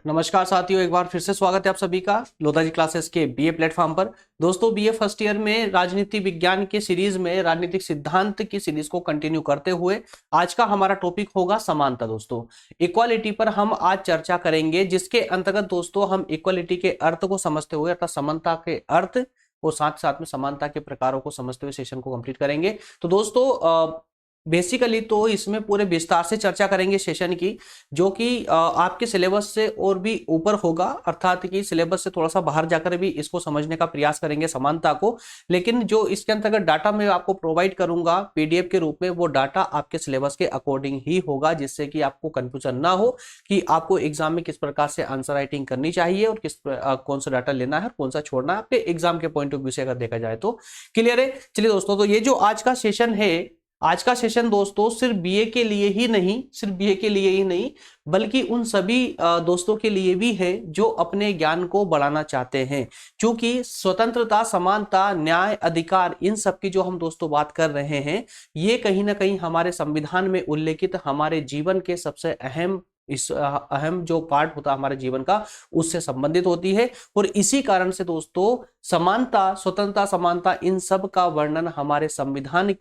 नमस्कार साथियों, एक बार फिर से स्वागत है आप सभी का लोधा जी क्लासेस के बीए प्लेटफॉर्म पर। दोस्तों, बीए फर्स्ट ईयर में राजनीति विज्ञान की सीरीज में राजनीतिक सिद्धांत की सीरीज को कंटिन्यू करते हुए आज का हमारा टॉपिक होगा समानता। दोस्तों, इक्वालिटी पर हम आज चर्चा करेंगे, जिसके अंतर्गत दोस्तों हम इक्वालिटी के अर्थ को समझते हुए अर्थात समानता के अर्थ और साथ साथ में समानता के प्रकारों को समझते हुए सेशन को कंप्लीट करेंगे। तो दोस्तों, बेसिकली तो इसमें पूरे विस्तार से चर्चा करेंगे सेशन की, जो कि आपके सिलेबस से और भी ऊपर होगा, अर्थात कि सिलेबस से थोड़ा सा बाहर जाकर भी इसको समझने का प्रयास करेंगे समानता को। लेकिन जो इसके अंतर्गत डाटा मैं आपको प्रोवाइड करूंगा पीडीएफ के रूप में, वो डाटा आपके सिलेबस के अकॉर्डिंग ही होगा, जिससे कि आपको कंफ्यूजन ना हो कि आपको एग्जाम में किस प्रकार से आंसर राइटिंग करनी चाहिए और कौन सा डाटा लेना है और कौन सा छोड़ना है, आपके एग्जाम के पॉइंट ऑफ व्यू से अगर देखा जाए तो क्लियर है। चलिए दोस्तों, तो ये जो आज का सेशन है, आज का सेशन दोस्तों सिर्फ बीए के लिए ही नहीं, सिर्फ बीए के लिए ही नहीं, बल्कि उन सभी दोस्तों के लिए भी है जो अपने ज्ञान को बढ़ाना चाहते हैं। क्योंकि स्वतंत्रता, समानता, न्याय, अधिकार, इन सब की जो हम दोस्तों बात कर रहे हैं, ये कहीं ना कहीं हमारे संविधान में उल्लेखित हमारे जीवन के सबसे अहम जो पार्ट होता है हमारे जीवन का, उससे संबंधित होती है। और इसी कारण से दोस्तों समानता, स्वतंत्रता, समानता, इन सब का वर्णन हमारे संविधान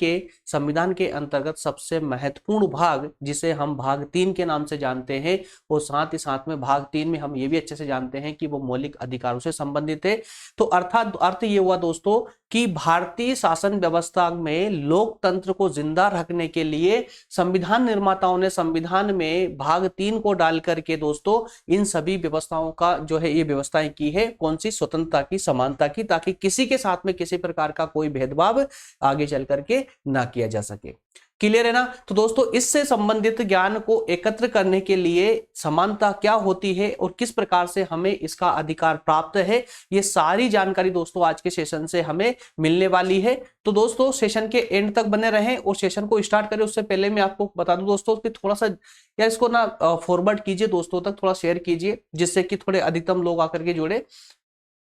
के अंतर्गत सबसे महत्वपूर्ण भाग, जिसे हम भाग 3 के नाम से जानते हैं, और साथ ही साथ में भाग 3 में हम ये भी अच्छे से जानते हैं कि वो मौलिक अधिकारों से संबंधित है। तो अर्थात अर्थ ये हुआ दोस्तों कि भारतीय शासन व्यवस्था में लोकतंत्र को जिंदा रखने के लिए संविधान निर्माताओं ने संविधान में भाग 3 को डाल करके दोस्तों इन सभी व्यवस्थाओं का जो है ये व्यवस्थाएं की है, कौन सी? स्वतंत्रता की, समानता की, ताकि किसी के साथ में किसी प्रकार का कोई भेदभाव आगे चल करके ना किया जा सके। क्लियर है ना? तो दोस्तों, इससे संबंधित ज्ञान को एकत्र करने के लिए समानता क्या होती है और किस प्रकार से हमें इसका अधिकार प्राप्त है, ये सारी जानकारी दोस्तों आज के सेशन से हमें मिलने वाली है। तो दोस्तों, सेशन के एंड तक बने रहें और सेशन को स्टार्ट करें उससे पहले मैं आपको बता दूं दोस्तों कि थोड़ा सा यार इसको ना फॉरवर्ड कीजिए, दोस्तों तक थोड़ा शेयर कीजिए, जिससे कि थोड़े अधिकतम लोग आकर के जुड़े।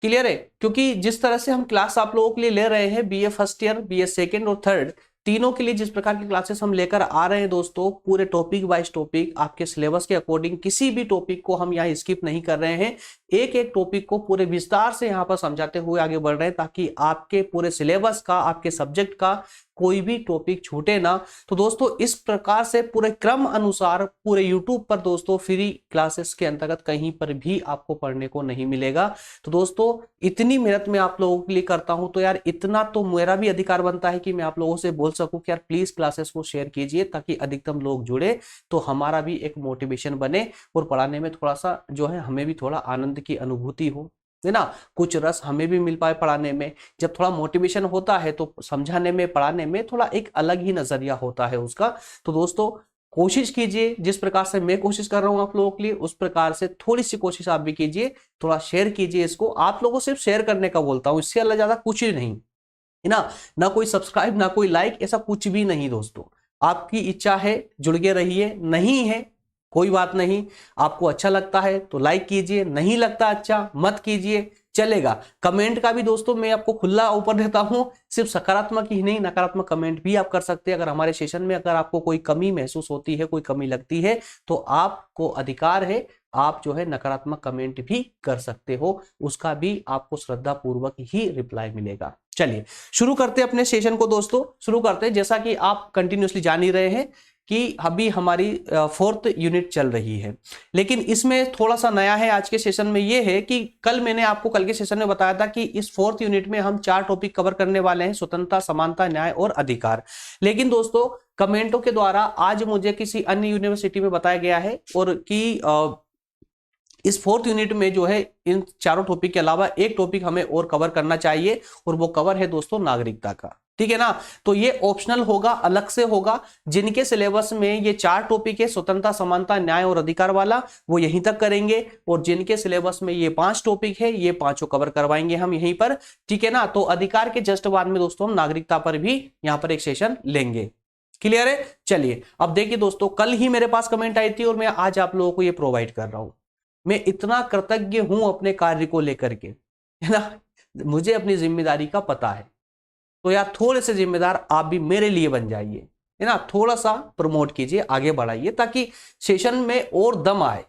क्लियर है? क्योंकि जिस तरह से हम क्लास आप लोगों के लिए ले रहे हैं, BA first year, BA second और थर्ड, तीनों के लिए जिस प्रकार की क्लासेस हम लेकर आ रहे हैं दोस्तों, पूरे टॉपिक वाइज टॉपिक आपके सिलेबस के अकॉर्डिंग, किसी भी टॉपिक को हम यहाँ स्किप नहीं कर रहे हैं, एक एक टॉपिक को पूरे विस्तार से यहाँ पर समझाते हुए आगे बढ़ रहे हैं, ताकि आपके पूरे सिलेबस का, आपके सब्जेक्ट का कोई भी टॉपिक छूटे ना। तो दोस्तों, इस प्रकार से पूरे क्रम अनुसार पूरे यूट्यूब पर दोस्तों फ्री क्लासेस के अंतर्गत कहीं पर भी आपको पढ़ने को नहीं मिलेगा। तो दोस्तों, इतनी मेहनत मैं आप लोगों के लिए करता हूं, तो यार इतना तो मेरा भी अधिकार बनता है कि मैं आप लोगों से बोल सकूं कि यार प्लीज क्लासेस को शेयर कीजिए, ताकि अधिकतम लोग जुड़े, तो हमारा भी एक मोटिवेशन बने और पढ़ाने में थोड़ा सा जो है हमें भी थोड़ा आनंद की अनुभूति हो, है ना, कुछ रस हमें भी मिल पाए पढ़ाने में। जब थोड़ा मोटिवेशन होता है तो समझाने में, पढ़ाने में थोड़ा एक अलग ही नजरिया होता है उसका। तो दोस्तों, कोशिश कीजिए, जिस प्रकार से मैं कोशिश कर रहा हूं आप लोगों के लिए, उस प्रकार से थोड़ी सी कोशिश आप भी कीजिए, थोड़ा शेयर कीजिए इसको। आप लोगों से सिर्फ शेयर करने का बोलता हूं, इससे अल्लाह ज्यादा कुछ ही नहीं, है ना। ना कोई सब्सक्राइब, ना कोई लाइक, ऐसा कुछ भी नहीं दोस्तों। आपकी इच्छा है जुड़ के रहिए, नहीं है कोई बात नहीं। आपको अच्छा लगता है तो लाइक कीजिए, नहीं लगता अच्छा मत कीजिए, चलेगा। कमेंट का भी दोस्तों मैं आपको खुला ऊपर देता हूं, सिर्फ सकारात्मक ही नहीं नकारात्मक कमेंट भी आप कर सकते हैं। अगर हमारे सेशन में अगर आपको कोई कमी महसूस होती है, कोई कमी लगती है, तो आपको अधिकार है, आप जो है नकारात्मक कमेंट भी कर सकते हो, उसका भी आपको श्रद्धा पूर्वक ही रिप्लाई मिलेगा। चलिए शुरू करते हैं अपने सेशन को दोस्तों, शुरू करते हैं। जैसा कि आप कंटिन्यूअसली जान ही रहे हैं कि अभी हमारी 4th यूनिट चल रही है, लेकिन इसमें थोड़ा सा नया है आज के सेशन में, ये है कि कल मैंने आपको कल के सेशन में बताया था कि इस 4th यूनिट में हम 4 टॉपिक कवर करने वाले हैं, स्वतंत्रता, समानता, न्याय और अधिकार। लेकिन दोस्तों, कमेंटों के द्वारा आज मुझे किसी अन्य यूनिवर्सिटी में बताया गया है और कि इस 4th यूनिट में जो है इन चारों टॉपिक के अलावा एक टॉपिक हमें और कवर करना चाहिए, और वो कवर है दोस्तों नागरिकता का। ठीक है ना? तो ये ऑप्शनल होगा, अलग से होगा। जिनके सिलेबस में ये 4 टॉपिक है, स्वतंत्रता, समानता, न्याय और अधिकार वाला, वो यहीं तक करेंगे, और जिनके सिलेबस में ये 5 टॉपिक है, ये पांचों कवर करवाएंगे हम यहीं पर। ठीक है ना? तो अधिकार के जस्ट बाद में दोस्तों हम नागरिकता पर भी यहां पर एक सेशन लेंगे। क्लियर है? चलिए अब देखिए दोस्तों, कल ही मेरे पास कमेंट आई थी और मैं आज आप लोगों को ये प्रोवाइड कर रहा हूं। मैं इतना कृतज्ञ हूं अपने कार्य को लेकर के, है ना, मुझे अपनी जिम्मेदारी का पता है। तो यार थोड़े से जिम्मेदार आप भी मेरे लिए बन जाइए, है ना, थोड़ा सा प्रमोट कीजिए, आगे बढ़ाइए, ताकि सेशन में और दम आए।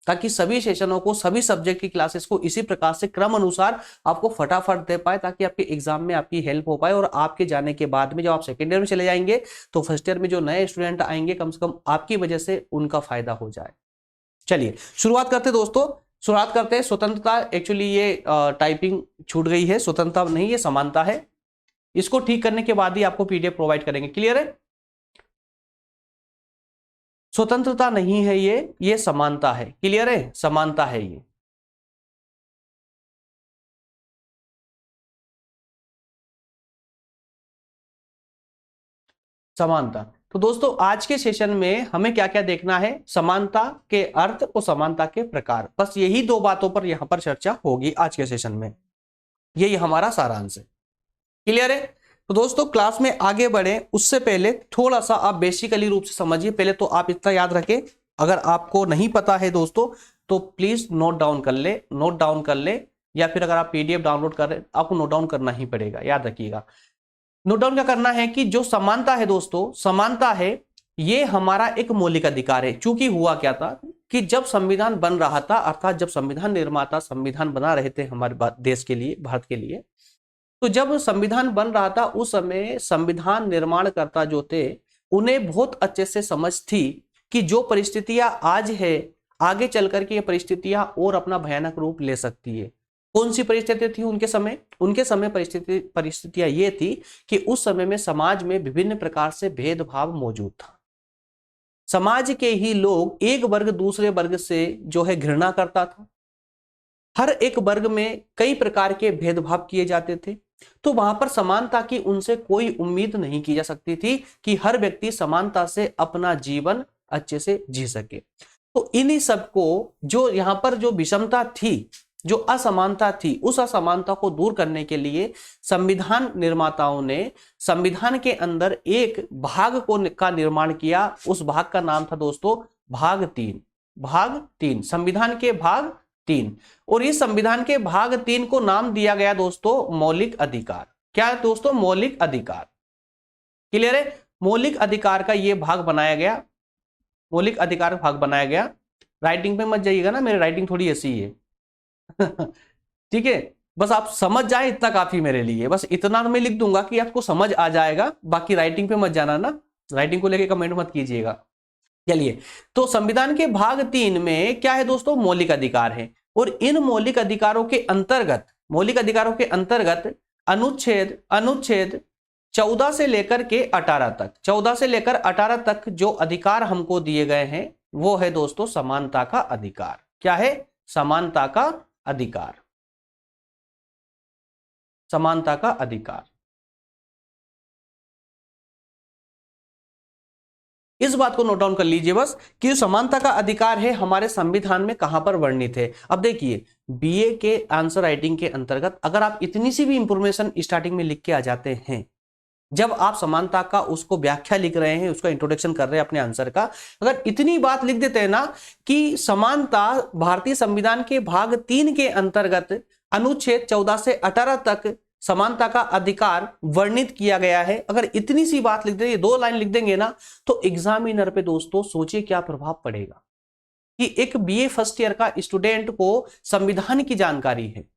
ताकि सभी सेशनों को, सभी सब्जेक्ट की क्लासेस को इसी प्रकार से क्रम अनुसार आपको फटाफट दे पाए, ताकि आपके एग्जाम में आपकी हेल्प हो पाए। और आपके जाने के बाद में जब आप सेकेंड ईयर में चले जाएंगे तो फर्स्ट ईयर में जो नए स्टूडेंट आएंगे कम से कम आपकी वजह से उनका फायदा हो जाए। चलिए शुरुआत करते हैं दोस्तों, शुरुआत करते हैं। स्वतंत्रता, एक्चुअली ये टाइपिंग छूट गई है, स्वतंत्रता नहीं, ये समानता है। इसको ठीक करने के बाद ही आपको पीडीएफ प्रोवाइड करेंगे। क्लियर है? स्वतंत्रता नहीं है ये समानता है। क्लियर है? समानता है ये। समानता। तो दोस्तों आज के सेशन में हमें क्या क्या देखना है, समानता के अर्थ और समानता के प्रकार, बस यही दो बातों पर यहां पर चर्चा होगी आज के सेशन में। यही हमारा सारांश है। क्लियर है? तो दोस्तों क्लास में आगे बढ़े उससे पहले थोड़ा सा आप बेसिकली रूप से समझिए। पहले तो आप इतना याद रखें, अगर आपको नहीं पता है दोस्तों तो प्लीज नोट डाउन कर ले, नोट डाउन कर ले, या फिर अगर आप पीडीएफ डाउनलोड कर रहे हैं आपको नोट डाउन करना ही पड़ेगा। याद रखिएगा, नोट डाउन क्या करना है कि जो समानता है दोस्तों, समानता है ये हमारा एक मौलिक अधिकार है। चूंकि हुआ क्या था कि जब संविधान बन रहा था, अर्थात जब संविधान निर्माता संविधान बना रहे थे हमारे देश के लिए, भारत के लिए, तो जब संविधान बन रहा था उस समय संविधान निर्माणकर्ता जो थे उन्हें बहुत अच्छे से समझ थी कि जो परिस्थितियां आज है आगे चल करके ये परिस्थितियां और अपना भयानक रूप ले सकती है। कौन सी परिस्थिति थी उनके समय? उनके समय परिस्थितियां ये थी कि उस समय में समाज में विभिन्न प्रकार से भेदभाव मौजूद था। समाज के ही लोग एक वर्ग दूसरे वर्ग से जो है घृणा करता था। हर एक वर्ग में कई प्रकार के भेदभाव किए जाते थे। तो वहां पर समानता की उनसे कोई उम्मीद नहीं की जा सकती थी कि हर व्यक्ति समानता से अपना जीवन अच्छे से जी सके। तो इन्हीं सबको, जो यहां पर जो विषमता थी, जो असमानता थी, उस असमानता को दूर करने के लिए संविधान निर्माताओं ने संविधान के अंदर एक भाग का निर्माण किया। उस भाग का नाम था दोस्तों भाग 3। भाग 3, संविधान के भाग 3। और इस संविधान के भाग 3 को नाम दिया गया दोस्तों मौलिक अधिकार। क्या है दोस्तों? मौलिक अधिकार। क्लियर है? मौलिक अधिकार का यह भाग बनाया गया, मौलिक अधिकार का भाग बनाया गया। राइटिंग पे मत जाइएगा ना, मेरी राइटिंग थोड़ी ऐसी है। ठीक है, बस आप समझ जाए इतना काफी मेरे लिए। बस इतना मैं लिख दूंगा कि आपको समझ आ जाएगा, बाकी राइटिंग पे मत जाना ना, राइटिंग को लेके कमेंट मत कीजिएगा। चलिए, तो संविधान के भाग 3 में क्या है दोस्तों? मौलिक अधिकार है। और इन मौलिक अधिकारों के अंतर्गत, मौलिक अधिकारों के अंतर्गत अनुच्छेद 14 से लेकर के 18 तक, 14 से लेकर 18 तक जो अधिकार हमको दिए गए हैं वो है दोस्तों समानता का अधिकार। क्या है? समानता का अधिकार। समानता का अधिकार। इस बात को नोट डाउन कर लीजिए बस कि जो समानता का अधिकार है हमारे संविधान में कहां पर वर्णित है। अब देखिए, बीए के आंसर राइटिंग के अंतर्गत अगर आप इतनी सी भी इंफॉर्मेशन स्टार्टिंग में लिख के आ जाते हैं, जब आप समानता का उसको व्याख्या लिख रहे हैं, उसका इंट्रोडक्शन कर रहे हैं अपने आंसर का, अगर इतनी बात लिख देते हैं ना कि समानता भारतीय संविधान के भाग 3 के अंतर्गत अनुच्छेद 14 से 18 तक समानता का अधिकार वर्णित किया गया है, अगर इतनी सी बात लिख देंगे, 2 लाइन लिख देंगे ना, तो एग्जामिनर पे दोस्तों सोचिए क्या प्रभाव पड़ेगा कि एक बीए फर्स्ट ईयर का स्टूडेंट को संविधान की जानकारी है।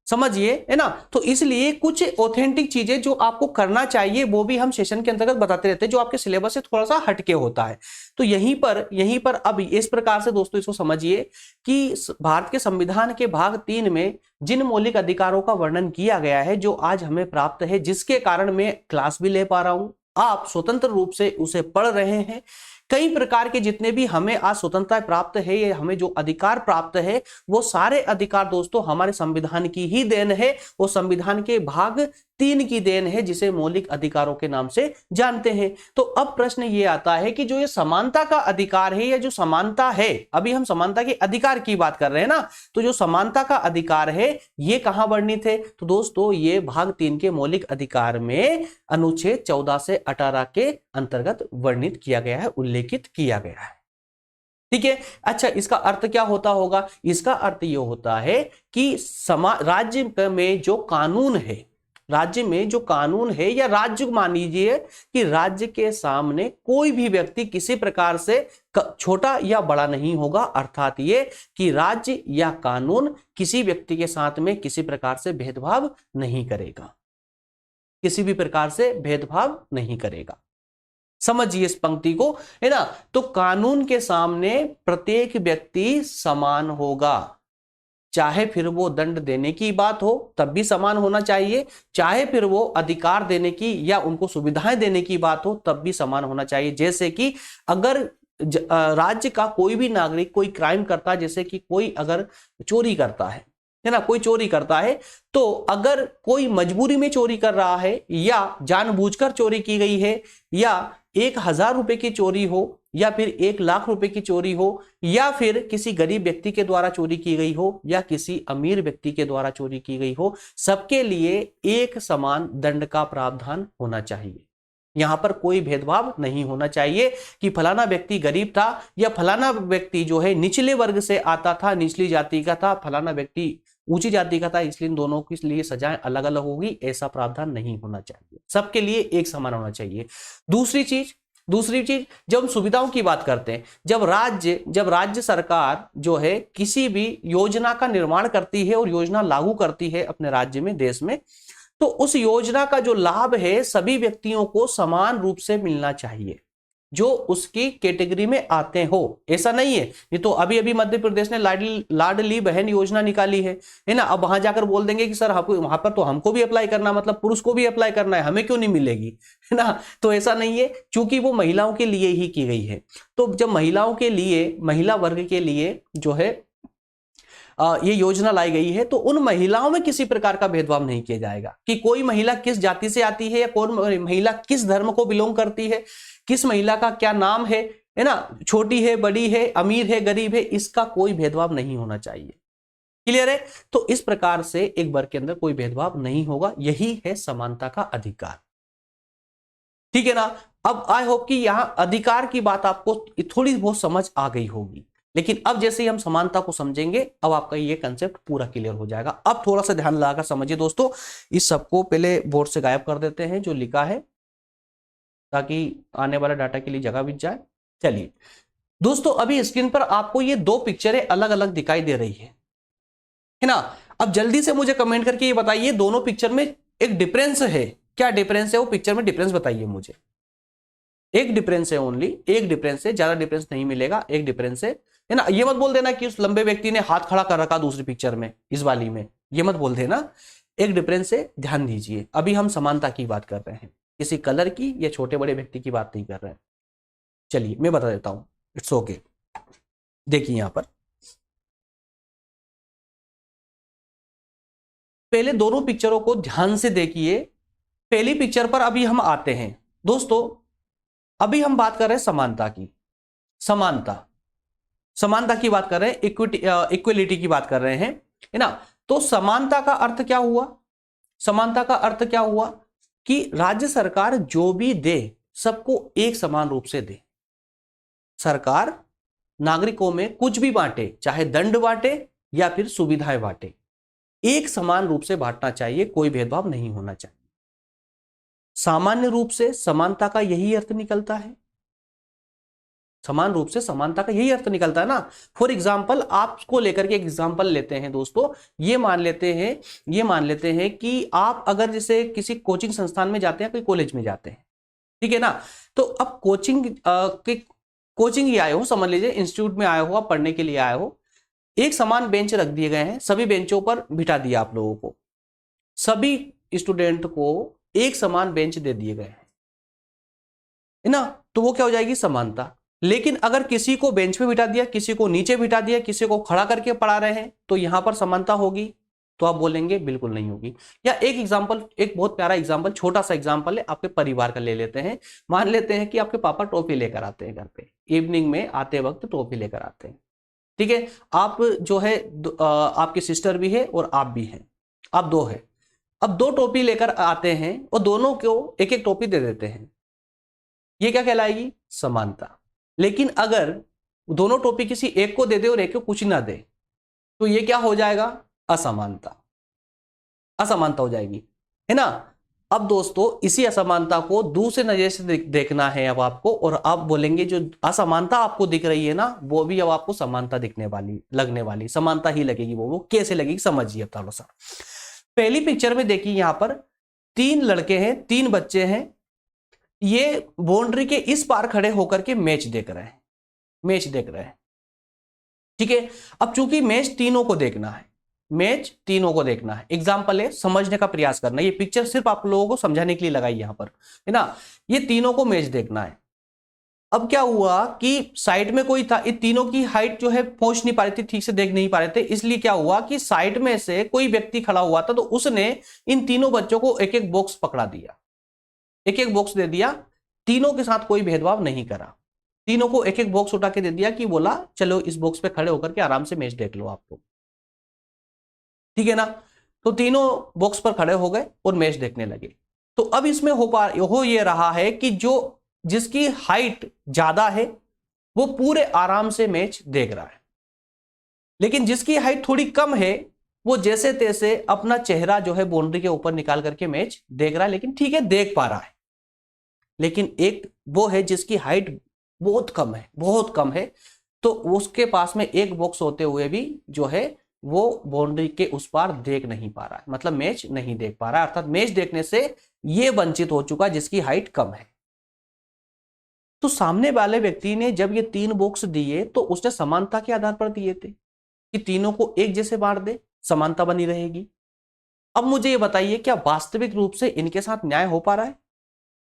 समझिए, है ना? तो इसलिए कुछ ऑथेंटिक चीजें जो आपको करना चाहिए वो भी हम सेशन के अंतर्गत बताते रहते हैं, जो आपके सिलेबस से थोड़ा सा हटके होता है। तो यहीं पर अब इस प्रकार से दोस्तों इसको समझिए कि भारत के संविधान के भाग 3 में जिन मौलिक अधिकारों का वर्णन किया गया है, जो आज हमें प्राप्त है, जिसके कारण मैं क्लास भी ले पा रहा हूं, आप स्वतंत्र रूप से उसे पढ़ रहे हैं। कई प्रकार के जितने भी हमें आज स्वतंत्रता प्राप्त है, ये हमें जो अधिकार प्राप्त है, वो सारे अधिकार दोस्तों हमारे संविधान की ही देन है। वो संविधान के भाग 3 की देन है, जिसे मौलिक अधिकारों के नाम से जानते हैं। तो अब प्रश्न ये आता है कि जो ये समानता का अधिकार है, या जो समानता है, अभी हम समानता के अधिकार की बात कर रहे हैं ना, तो जो समानता का अधिकार है ये कहां वर्णित है? तो दोस्तों ये भाग 3 के मौलिक अधिकार में अनुच्छेद 14 से 18 के अंतर्गत वर्णित किया गया है, उल्लेखित किया गया है। ठीक है, अच्छा, इसका अर्थ क्या होता होगा? इसका अर्थ यह होता है कि राज्य में जो कानून है, राज्य में जो कानून है, या राज्य मान लीजिए कि राज्य के सामने कोई भी व्यक्ति किसी प्रकार से छोटा या बड़ा नहीं होगा, अर्थात ये कि राज्य या कानून किसी व्यक्ति के साथ में किसी प्रकार से भेदभाव नहीं करेगा, किसी भी प्रकार से भेदभाव नहीं करेगा। समझिए इस पंक्ति को, है ना। तो कानून के सामने प्रत्येक व्यक्ति समान होगा, चाहे फिर वो दंड देने की बात हो तब भी समान होना चाहिए, चाहे फिर वो अधिकार देने की या उनको सुविधाएं देने की बात हो तब भी समान होना चाहिए। जैसे कि अगर राज्य का कोई भी नागरिक कोई क्राइम करता है, जैसे कि कोई अगर चोरी करता है ना, कोई चोरी करता है, तो अगर कोई मजबूरी में चोरी कर रहा है या जानबूझकर चोरी की गई है, या 1000 रुपए की चोरी हो, या फिर 1,00,000 रुपए की चोरी हो, या फिर किसी गरीब व्यक्ति के द्वारा चोरी की गई हो, या किसी अमीर व्यक्ति के द्वारा चोरी की गई हो, सबके लिए एक समान दंड का प्रावधान होना चाहिए। यहां पर कोई भेदभाव नहीं होना चाहिए कि फलाना व्यक्ति गरीब था या फलाना व्यक्ति जो है निचले वर्ग से आता था, निचली जाति का था, फलाना व्यक्ति ऊंची जाति का था, इसलिए इन दोनों के लिए सजाएं अलग अलग होगी, ऐसा प्रावधान नहीं होना चाहिए, सबके लिए एक समान होना चाहिए। दूसरी चीज जब हम सुविधाओं की बात करते हैं, जब राज्य सरकार जो है किसी भी योजना का निर्माण करती है और योजना लागू करती है अपने राज्य में, देश में, तो उस योजना का जो लाभ है सभी व्यक्तियों को समान रूप से मिलना चाहिए जो उसकी कैटेगरी में आते हो। ऐसा नहीं है, ये तो अभी अभी मध्य प्रदेश ने लाडली बहन योजना निकाली है ना। अब वहां जाकर बोल देंगे कि सर वहां पर तो हमको भी अप्लाई करना, मतलब पुरुष को भी अप्लाई करना है, हमें क्यों नहीं मिलेगी, है ना। तो ऐसा नहीं है, क्योंकि वो महिलाओं के लिए ही की गई है। तो जब महिलाओं के लिए, महिला वर्ग के लिए जो है ये योजना लाई गई है, तो उन महिलाओं में किसी प्रकार का भेदभाव नहीं किया जाएगा कि कोई महिला किस जाति से आती है या कौन महिला किस धर्म को बिलोंग करती है, किस महिला का क्या नाम है ना, छोटी है, बड़ी है, अमीर है, गरीब है, इसका कोई भेदभाव नहीं होना चाहिए। क्लियर है। तो इस प्रकार से एक वर्ग के अंदर कोई भेदभाव नहीं होगा, यही है समानता का अधिकार। ठीक है ना। अब आई होप कि यहां अधिकार की बात आपको थोड़ी बहुत समझ आ गई होगी, लेकिन अब जैसे ही हम समानता को समझेंगे अब आपका ये कंसेप्ट पूरा क्लियर हो जाएगा। अब थोड़ा सा ध्यान लगाकर समझिए दोस्तों, इस सबको पहले बोर्ड से गायब कर देते हैं जो लिखा है, ताकि आने वाले डाटा के लिए जगह बिच जाए। चलिए दोस्तों, अभी स्क्रीन पर आपको ये दो पिक्चरें अलग अलग दिखाई दे रही है ना। अब जल्दी से मुझे कमेंट करके ये बताइए, दोनों पिक्चर में एक डिफरेंस है, क्या डिफरेंस है वो पिक्चर में, डिफरेंस बताइए मुझे। एक डिफरेंस है, ओनली एक डिफरेंस है, ज्यादा डिफरेंस नहीं मिलेगा, एक डिफरेंस है ना। ये मत बोल देना कि उस लंबे व्यक्ति ने हाथ खड़ा कर रखा दूसरी पिक्चर में, इस वाली में, ये मत बोल देना। एक डिफरेंस है, ध्यान दीजिए। अभी हम समानता की बात कर रहे हैं, किसी कलर की या छोटे बड़े व्यक्ति की बात नहीं कर रहे हैं। चलिए मैं बता देता हूं, इट्स ओके। देखिए यहां पर पहले दोनों पिक्चरों को ध्यान से देखिए। पहली पिक्चर पर अभी हम आते हैं दोस्तों। अभी हम बात कर रहे हैं समानता की, समानता की बात कर रहे हैं, इक्विलिटी की बात कर रहे हैं, है ना। तो समानता का अर्थ क्या हुआ, समानता का अर्थ क्या हुआ कि राज्य सरकार जो भी दे सबको एक समान रूप से दे। सरकार नागरिकों में कुछ भी बांटे, चाहे दंड बांटे या फिर सुविधाएं बांटे, एक समान रूप से बांटना चाहिए, कोई भेदभाव नहीं होना चाहिए। सामान्य रूप से समानता का यही अर्थ निकलता है, समान रूप से समानता का यही अर्थ निकलता है ना। फॉर एग्जाम्पल, आपको लेकर के एक एग्जाम्पल लेते हैं दोस्तों। ये मान लेते हैं कि आप अगर जैसे किसी कोचिंग संस्थान में जाते हैं, कोई कॉलेज में जाते हैं, ठीक है ना। तो अब कोचिंग ही आए हो, समझ लीजिए इंस्टीट्यूट में आए हो, आप पढ़ने के लिए आए हो, एक समान बेंच रख दिए गए हैं, सभी बेंचों पर बिठा दिया आप लोगों को, सभी स्टूडेंट को एक समान बेंच दे दिए गए हैं, है ना। तो वो क्या हो जाएगी, समानता। लेकिन अगर किसी को बेंच पे बिठा दिया, किसी को नीचे बिठा दिया, किसी को खड़ा करके पढ़ा रहे हैं, तो यहां पर समानता होगी, तो आप बोलेंगे बिल्कुल नहीं होगी। या एक एग्जांपल, एक बहुत प्यारा एग्जांपल, छोटा सा एग्जांपल है, आपके परिवार का ले लेते हैं। मान लेते हैं कि आपके पापा टॉफी लेकर आते हैं घर पे, इवनिंग में आते वक्त टॉफी लेकर आते हैं, ठीक है। आप जो है आपकी सिस्टर भी है और आप भी हैं, आप दो है। अब दो टोपी लेकर आते हैं और दोनों को एक एक टोपी दे देते हैं, ये क्या कहलाएगी, समानता। लेकिन अगर दोनों टोपी किसी एक को दे दे और एक को कुछ ना दे, तो ये क्या हो जाएगा, असमानता, असमानता हो जाएगी। है ना। अब दोस्तों इसी असमानता को दूसरे नजर से देखना है अब आपको, और आप बोलेंगे जो असमानता आपको दिख रही है ना, वो भी अब आपको समानता दिखने वाली, लगने वाली, समानता ही लगेगी। वो कैसे लगेगी समझिए अब थोड़ा सा। पहली पिक्चर में देखिए, यहां पर 3 लड़के हैं, 3 बच्चे हैं, ये बाउंड्री के इस पार खड़े होकर के मैच देख रहे हैं, मैच देख रहे हैं। ठीक है, अब चूंकि मैच तीनों को देखना है, मैच तीनों को देखना है, एग्जाम्पल है, समझने का प्रयास करना। ये पिक्चर सिर्फ आप लोगों को समझाने के लिए लगाई यहां पर, है ना। ये तीनों को मैच देखना है। अब क्या हुआ कि साइड में कोई था, ये तीनों की हाइट जो है पहुंच नहीं पा रही थी, ठीक से देख नहीं पा रहे थे, इसलिए क्या हुआ कि साइड में से कोई व्यक्ति खड़ा हुआ था, तो उसने इन तीनों बच्चों को एक एक बॉक्स पकड़ा दिया, एक एक बॉक्स दे दिया, तीनों के साथ कोई भेदभाव नहीं करा, तीनों को एक एक बॉक्स उठा के दे दिया कि बोला चलो इस बॉक्स पे खड़े होकर के आराम से मैच देख लो आप लोग, ठीक है ना। तो तीनों बॉक्स पर खड़े हो गए और मैच देखने लगे। तो अब इसमें हो ये रहा है कि जो जिसकी हाइट ज्यादा है वो पूरे आराम से मैच देख रहा है, लेकिन जिसकी हाइट थोड़ी कम है वो जैसे तैसे अपना चेहरा जो है बाउंड्री के ऊपर निकाल करके मैच देख रहा है, लेकिन ठीक है देख पा रहा है। लेकिन एक वो है जिसकी हाइट बहुत कम है, बहुत कम है, तो उसके पास में एक बॉक्स होते हुए भी जो है वो बाउंड्री के उस पार देख नहीं पा रहा है, मतलब मैच नहीं देख पा रहा है, अर्थात मैच देखने से ये वंचित हो चुका जिसकी हाइट कम है। तो सामने वाले व्यक्ति ने जब ये 3 बॉक्स दिए तो उसने समानता के आधार पर दिए थे कि तीनों को एक जैसे बांट दे, समानता बनी रहेगी। अब मुझे ये बताइए, क्या वास्तविक रूप से इनके साथ न्याय हो पा रहा है?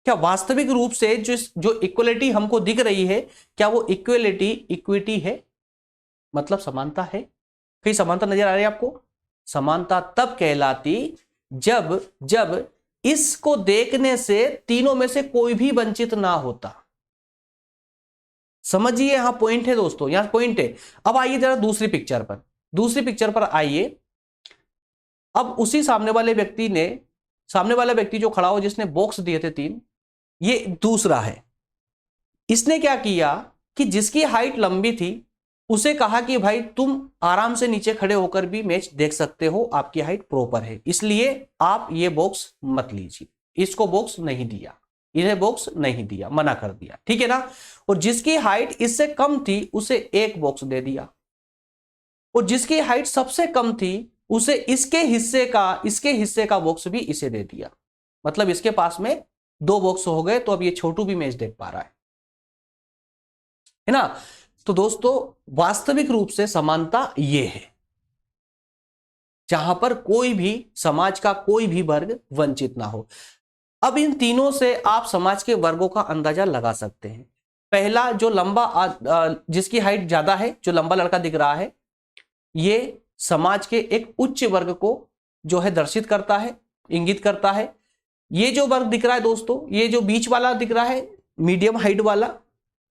क्या वास्तविक रूप से जो इक्वलिटी हमको दिख रही है, क्या वो इक्वलिटी इक्विटी है, मतलब समानता है? कहीं समानता नजर आ रही है आपको? समानता तब कहलाती जब जब इसको देखने से तीनों में से कोई भी वंचित ना होता। समझिए, यहां पॉइंट है दोस्तों, यहां पॉइंट है। अब आइए जरा दूसरी पिक्चर पर, दूसरी पिक्चर पर आइए। अब उसी सामने वाले व्यक्ति ने, सामने वाला व्यक्ति जो खड़ा हो जिसने बॉक्स दिए थे 3, ये दूसरा है। इसने क्या किया कि जिसकी हाइट लंबी थी उसे कहा कि भाई तुम आराम से नीचे खड़े होकर भी मैच देख सकते हो, आपकी हाइट प्रॉपर है, इसलिए आप ये बॉक्स मत लीजिए। इसको बॉक्स नहीं दिया, इन्हें बॉक्स नहीं दिया, मना कर दिया, ठीक है ना। और जिसकी हाइट इससे कम थी उसे एक बॉक्स दे दिया, और जिसकी हाइट सबसे कम थी उसे इसके हिस्से का बॉक्स भी इसे दे दिया। मतलब इसके पास में 2 बॉक्स हो गए, तो अब ये छोटू भी मैच देख पा रहा है ना। तो दोस्तों वास्तविक रूप से समानता ये है जहां पर कोई भी समाज का कोई भी वर्ग वंचित ना हो। अब इन तीनों से आप समाज के वर्गों का अंदाजा लगा सकते हैं। पहला जो जिसकी हाइट ज्यादा है, जो लंबा लड़का दिख रहा है, ये समाज के एक उच्च वर्ग को जो है दर्शित करता है, इंगित करता है। ये जो वर्ग दिख रहा है दोस्तों, ये जो बीच वाला दिख रहा है, मीडियम हाइट वाला,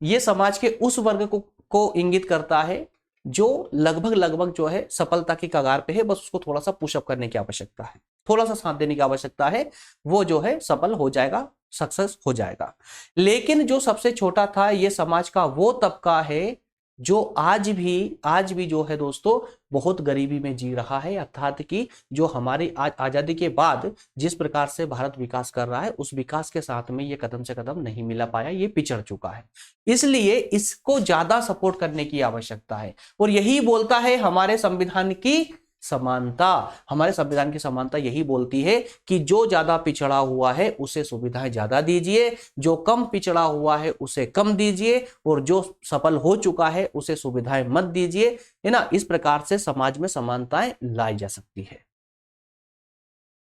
ये समाज के उस वर्ग को इंगित करता है जो लगभग लगभग जो है सफलता की कगार पे है, बस उसको थोड़ा सा पुशअप करने की आवश्यकता है, थोड़ा सा साथ देने की आवश्यकता है, वो जो है सफल हो जाएगा, सक्सेस हो जाएगा। लेकिन जो सबसे छोटा था, ये समाज का वो तबका है जो आज भी जो है दोस्तों बहुत गरीबी में जी रहा है, अर्थात कि जो हमारी आज आजादी के बाद जिस प्रकार से भारत विकास कर रहा है, उस विकास के साथ में ये कदम से कदम नहीं मिला पाया, ये पिछड़ चुका है। इसलिए इसको ज्यादा सपोर्ट करने की आवश्यकता है, और यही बोलता है हमारे संविधान की समानता। हमारे संविधान की समानता यही बोलती है कि जो ज्यादा पिछड़ा हुआ है उसे सुविधाएं ज्यादा दीजिए, जो कम पिछड़ा हुआ है उसे कम दीजिए, और जो सफल हो चुका है उसे सुविधाएं मत दीजिए, है ना। इस प्रकार से समाज में समानताएं लाई जा सकती है।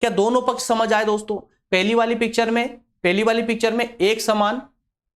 क्या दोनों पक्ष समझ आए दोस्तों? पहली वाली पिक्चर में एक समान,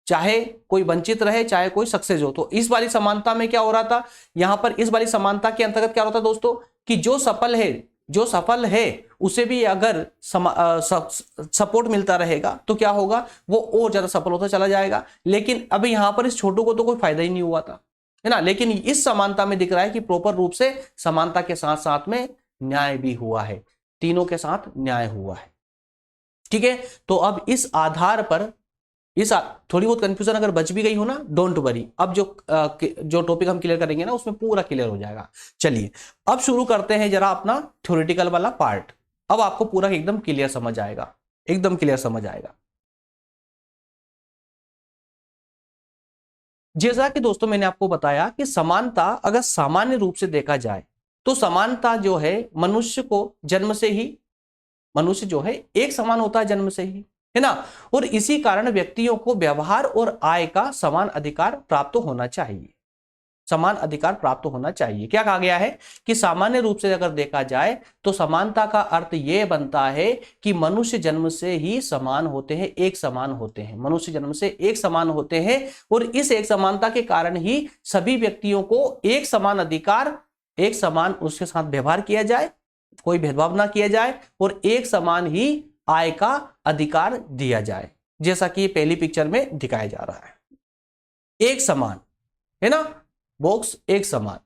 चाहे कोई वंचित रहे चाहे कोई सक्सेस हो। तो इस वाली समानता में क्या हो रहा था, यहां पर इस वाली समानता के अंतर्गत क्या होता है दोस्तों कि जो सफल है उसे भी अगर सपोर्ट मिलता रहेगा तो क्या होगा, वो और ज्यादा सफल होता चला जाएगा। लेकिन अभी यहां पर इस छोटू को तो कोई फायदा ही नहीं हुआ था, है ना। लेकिन इस समानता में दिख रहा है कि प्रॉपर रूप से समानता के साथ साथ में न्याय भी हुआ है, तीनों के साथ न्याय हुआ है, ठीक है। तो अब इस आधार पर थोड़ी बहुत कंफ्यूजन अगर बच भी गई हो ना, डोंट वरी, अब जो टॉपिक हम क्लियर करेंगे ना उसमें पूरा क्लियर हो जाएगा। चलिए अब शुरू करते हैं जरा अपना थ्योरेटिकल वाला पार्ट। अब आपको पूरा एकदम क्लियर समझ आएगा, एकदम क्लियर समझ आएगा। जैसा कि दोस्तों मैंने आपको बताया कि समानता अगर सामान्य रूप से देखा जाए तो समानता जो है मनुष्य को जन्म से ही, मनुष्य जो है एक समान होता है जन्म से ही, है ना। और इसी कारण व्यक्तियों को व्यवहार और आय का समान अधिकार प्राप्त होना चाहिए, समान अधिकार प्राप्त होना चाहिए। क्या कहा गया है कि सामान्य रूप से अगर देखा जाए तो समानता का अर्थ यह बनता है कि मनुष्य जन्म से ही समान होते हैं, एक समान होते हैं, मनुष्य जन्म से एक समान होते हैं। और इस एक समानता के कारण ही सभी व्यक्तियों को एक समान अधिकार, एक समान उसके साथ व्यवहार किया जाए, कोई भेदभाव ना किया जाए, और एक समान ही आय का अधिकार दिया जाए, जैसा कि पहली पिक्चर में दिखाया जा रहा है। एक समान, है ना, बॉक्स एक समान,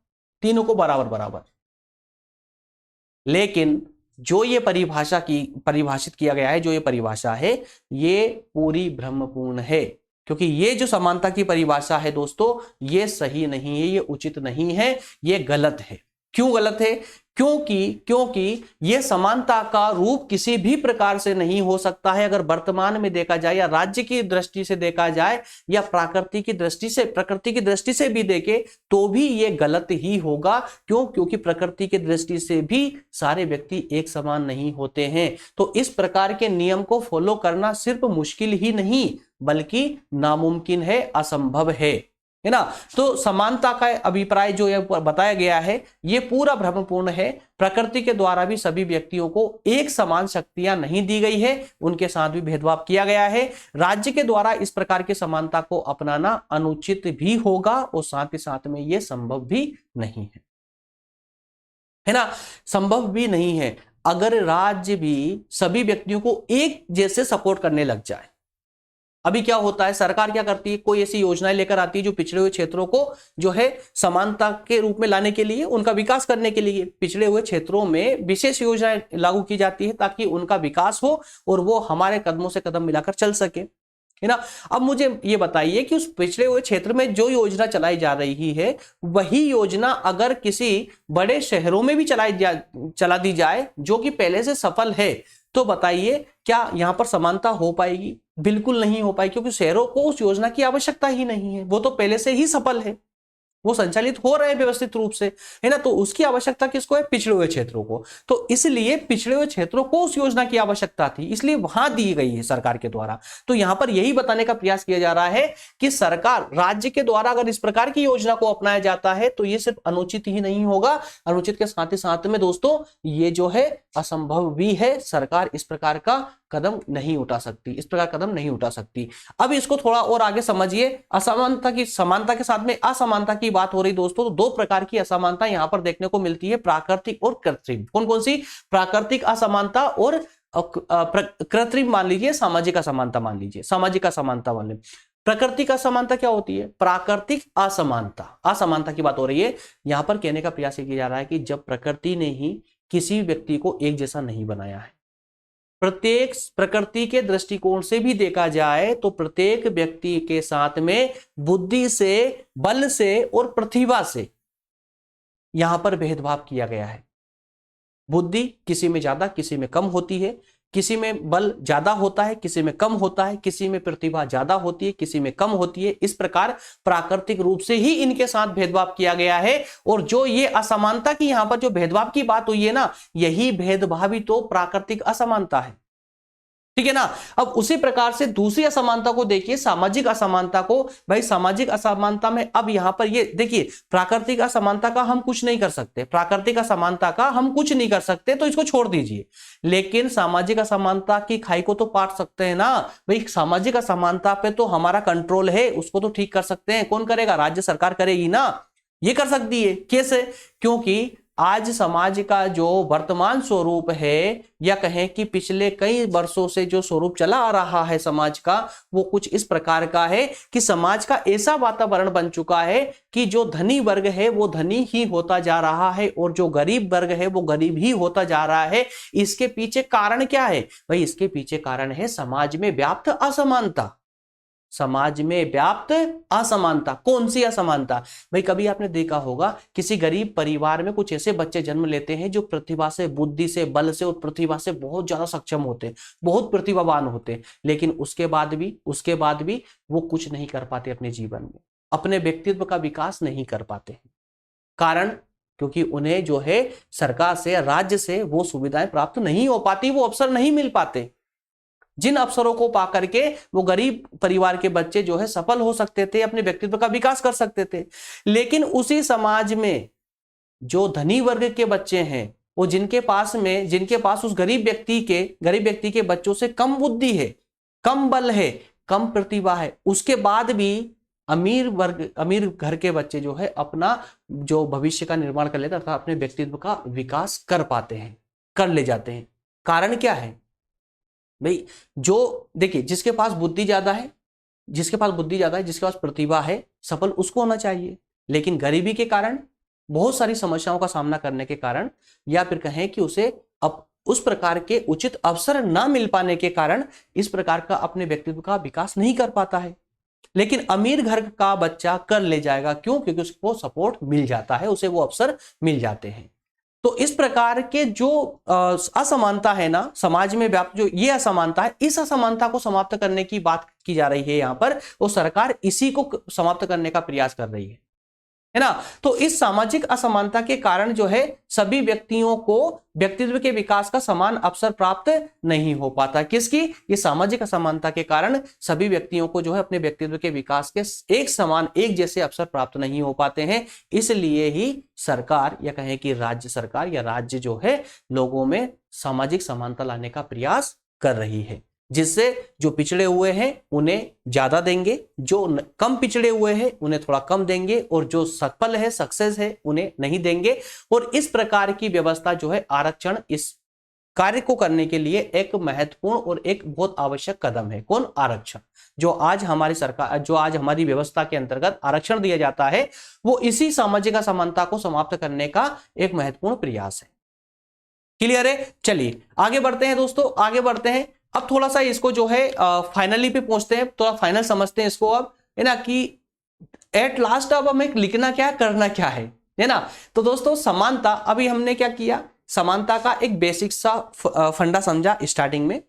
तीनों को बराबर बराबर। लेकिन जो ये परिभाषित किया गया है, जो ये परिभाषा है, ये पूरी भ्रमपूर्ण है, क्योंकि ये जो समानता की परिभाषा है दोस्तों, ये सही नहीं है, ये उचित नहीं है, ये गलत है। क्यों गलत है? क्योंकि यह समानता का रूप किसी भी प्रकार से नहीं हो सकता है। अगर वर्तमान में देखा जाए या राज्य की दृष्टि से देखा जाए या प्रकृति की दृष्टि से भी देखे तो भी यह गलत ही होगा। क्यों? क्योंकि प्रकृति की दृष्टि से भी सारे व्यक्ति एक समान नहीं होते हैं। तो इस प्रकार के नियम को फॉलो करना सिर्फ मुश्किल ही नहीं बल्कि नामुमकिन है, असंभव है ना। तो समानता का अभिप्राय जो ये बताया गया है ये पूरा भ्रमपूर्ण है। प्रकृति के द्वारा भी सभी व्यक्तियों को एक समान शक्तियां नहीं दी गई है, उनके साथ भी भेदभाव किया गया है। राज्य के द्वारा इस प्रकार की समानता को अपनाना अनुचित भी होगा और साथ ही साथ में ये संभव भी नहीं है ना, संभव भी नहीं है। अगर राज्य भी सभी व्यक्तियों को एक जैसे सपोर्ट करने लग जाए, अभी क्या होता है, सरकार क्या करती है, कोई ऐसी योजनाएं लेकर आती है जो पिछड़े हुए क्षेत्रों को जो है समानता के रूप में लाने के लिए, उनका विकास करने के लिए पिछड़े हुए क्षेत्रों में विशेष योजनाएं लागू की जाती है ताकि उनका विकास हो और वो हमारे कदमों से कदम मिलाकर चल सके, है ना। अब मुझे ये बताइए कि उस पिछड़े हुए क्षेत्र में जो योजना चलाई जा रही है वही योजना अगर किसी बड़े शहरों में भी चला दी जाए जो कि पहले से सफल है, तो बताइए क्या यहां पर समानता हो पाएगी? बिल्कुल नहीं हो पाएगी, क्योंकि शहरों को उस योजना की आवश्यकता ही नहीं है, वो तो पहले से ही सफल है, वो संचालित हो रहे हैं व्यवस्थित रूप से, है ना। तो उसकी आवश्यकता किसको है? पिछड़े हुए क्षेत्रों को। तो इसलिए पिछड़े हुए क्षेत्रों को उस योजना की आवश्यकता थी, इसलिए वहां दी गई है सरकार के द्वारा। तो यहां पर यही बताने का प्रयास किया जा रहा है कि सरकार, राज्य के द्वारा अगर इस प्रकार की योजना को अपनाया जाता है तो ये सिर्फ अनुचित ही नहीं होगा, अनुचित के साथ ही साथ में दोस्तों ये जो है असंभव भी है। सरकार इस प्रकार का कदम नहीं उठा सकती, इस प्रकार कदम नहीं उठा सकती। अब इसको थोड़ा और आगे समझिए। असमानता की, समानता के साथ में असमानता की बात हो रही दोस्तों, तो दो प्रकार की असमानता यहां पर देखने को मिलती है, प्राकृतिक और कृत्रिम। कौन कौन सी? प्राकृतिक असमानता और कृत्रिम मान लीजिए, सामाजिक असमानता मान लीजिए, सामाजिक असमानता मान लीजिए। प्राकृतिक असमानता क्या होती है? प्राकृतिक असमानता, असमानता की बात हो रही है। यहां पर कहने का प्रयास किया जा रहा है कि जब प्रकृति ने ही किसी व्यक्ति को एक जैसा नहीं बनाया है, प्रत्येक प्रकृति के दृष्टिकोण से भी देखा जाए तो प्रत्येक व्यक्ति के साथ में बुद्धि से, बल से और प्रतिभा से यहां पर भेदभाव किया गया है। बुद्धि किसी में ज्यादा, किसी में कम होती है, किसी में बल ज्यादा होता है, किसी में कम होता है, किसी में प्रतिभा ज्यादा होती है, किसी में कम होती है। इस प्रकार प्राकृतिक रूप से ही इनके साथ भेदभाव किया गया है। और जो ये असमानता की यहां पर जो भेदभाव की बात हुई है ना, यही भेदभाव ही तो प्राकृतिक असमानता है, ठीक है ना। अब उसी प्रकार से दूसरी असमानता को देखिए, सामाजिक असमानता को। भाई सामाजिक असमानता में अब यहां पर ये देखिए, प्राकृतिक असमानता का हम कुछ नहीं कर सकते, प्राकृतिक असमानता का हम कुछ नहीं कर सकते तो इसको छोड़ दीजिए, लेकिन सामाजिक असमानता की खाई को तो पाट सकते हैं ना। भाई सामाजिक असमानता पे तो हमारा कंट्रोल है, उसको तो ठीक कर सकते हैं। कौन करेगा? राज्य सरकार करेगी ना, ये कर सकती है। कैसे? क्योंकि आज समाज का जो वर्तमान स्वरूप है, या कहें कि पिछले कई वर्षों से जो स्वरूप चला आ रहा है समाज का, वो कुछ इस प्रकार का है कि समाज का ऐसा वातावरण बन चुका है कि जो धनी वर्ग है वो धनी ही होता जा रहा है और जो गरीब वर्ग है वो गरीब ही होता जा रहा है। इसके पीछे कारण क्या है? भाई इसके पीछे कारण है समाज में व्याप्त असमानता। समाज में व्याप्त असमानता। कौन सी असमानता? भाई कभी आपने देखा होगा किसी गरीब परिवार में कुछ ऐसे बच्चे जन्म लेते हैं जो प्रतिभा से, बुद्धि से, बल से और प्रतिभा से बहुत ज्यादा सक्षम होते, बहुत प्रतिभावान होते, लेकिन उसके बाद भी वो कुछ नहीं कर पाते अपने जीवन में, अपने व्यक्तित्व का विकास नहीं कर पाते हैं। कारण क्योंकि उन्हें जो है सरकार से या राज्य से वो सुविधाएं प्राप्त नहीं हो पाती, वो अवसर नहीं मिल पाते जिन अवसरों को पा करके वो गरीब परिवार के बच्चे जो है सफल हो सकते थे, अपने व्यक्तित्व का विकास कर सकते थे। लेकिन उसी समाज में जो धनी वर्ग के बच्चे हैं, वो जिनके पास उस गरीब व्यक्ति के बच्चों से कम बुद्धि है, कम बल है, कम प्रतिभा है, उसके बाद भी अमीर घर के बच्चे जो है अपना जो भविष्य का निर्माण कर लेते हैं अर्थात अपने व्यक्तित्व का विकास कर पाते हैं, कर ले जाते हैं। कारण क्या है भाई? जो देखिए जिसके पास बुद्धि ज्यादा है, जिसके पास प्रतिभा है, सफल उसको होना चाहिए। लेकिन गरीबी के कारण, बहुत सारी समस्याओं का सामना करने के कारण, या फिर कहें कि उसे अब उस प्रकार के उचित अवसर ना मिल पाने के कारण इस प्रकार का अपने व्यक्तित्व का विकास नहीं कर पाता है। लेकिन अमीर घर का बच्चा कर ले जाएगा। क्यों? क्योंकि उसको सपोर्ट मिल जाता है, उसे वो अवसर मिल जाते हैं। तो इस प्रकार के जो असमानता है ना समाज में व्याप्त, जो ये असमानता है, इस असमानता को समाप्त करने की बात की जा रही है यहाँ पर, वो सरकार इसी को समाप्त करने का प्रयास कर रही है ना। तो इस सामाजिक असमानता के कारण जो है सभी व्यक्तियों को व्यक्तित्व के विकास का समान अवसर प्राप्त नहीं हो पाता। किसकी? ये सामाजिक असमानता के कारण सभी व्यक्तियों को जो है अपने व्यक्तित्व के विकास के एक समान, एक जैसे अवसर प्राप्त नहीं हो पाते हैं। इसलिए ही सरकार, या कहें कि राज्य सरकार या राज्य जो है लोगों में सामाजिक समानता लाने का प्रयास कर रही है, जिससे जो पिछड़े हुए हैं उन्हें ज्यादा देंगे, जो कम पिछड़े हुए हैं उन्हें थोड़ा कम देंगे, और जो सफल है, सक्सेस है, उन्हें नहीं देंगे। और इस प्रकार की व्यवस्था जो है, आरक्षण इस कार्य को करने के लिए एक महत्वपूर्ण और एक बहुत आवश्यक कदम है। कौन? आरक्षण। जो आज हमारी सरकार, जो आज हमारी व्यवस्था के अंतर्गत आरक्षण दिया जाता है, वो इसी सामाजिक असमानता को समाप्त करने का एक महत्वपूर्ण प्रयास है। क्लियर है? चलिए आगे बढ़ते हैं दोस्तों, आगे बढ़ते हैं। अब थोड़ा सा इसको जो है फाइनली पे पहुंचते हैं, थोड़ा फाइनल समझते हैं इसको अब, है ना, कि एट लास्ट अब हमें लिखना क्या है, करना क्या है ना। तो दोस्तों समानता, अभी हमने क्या किया, समानता का एक बेसिक सा फंडा समझा स्टार्टिंग में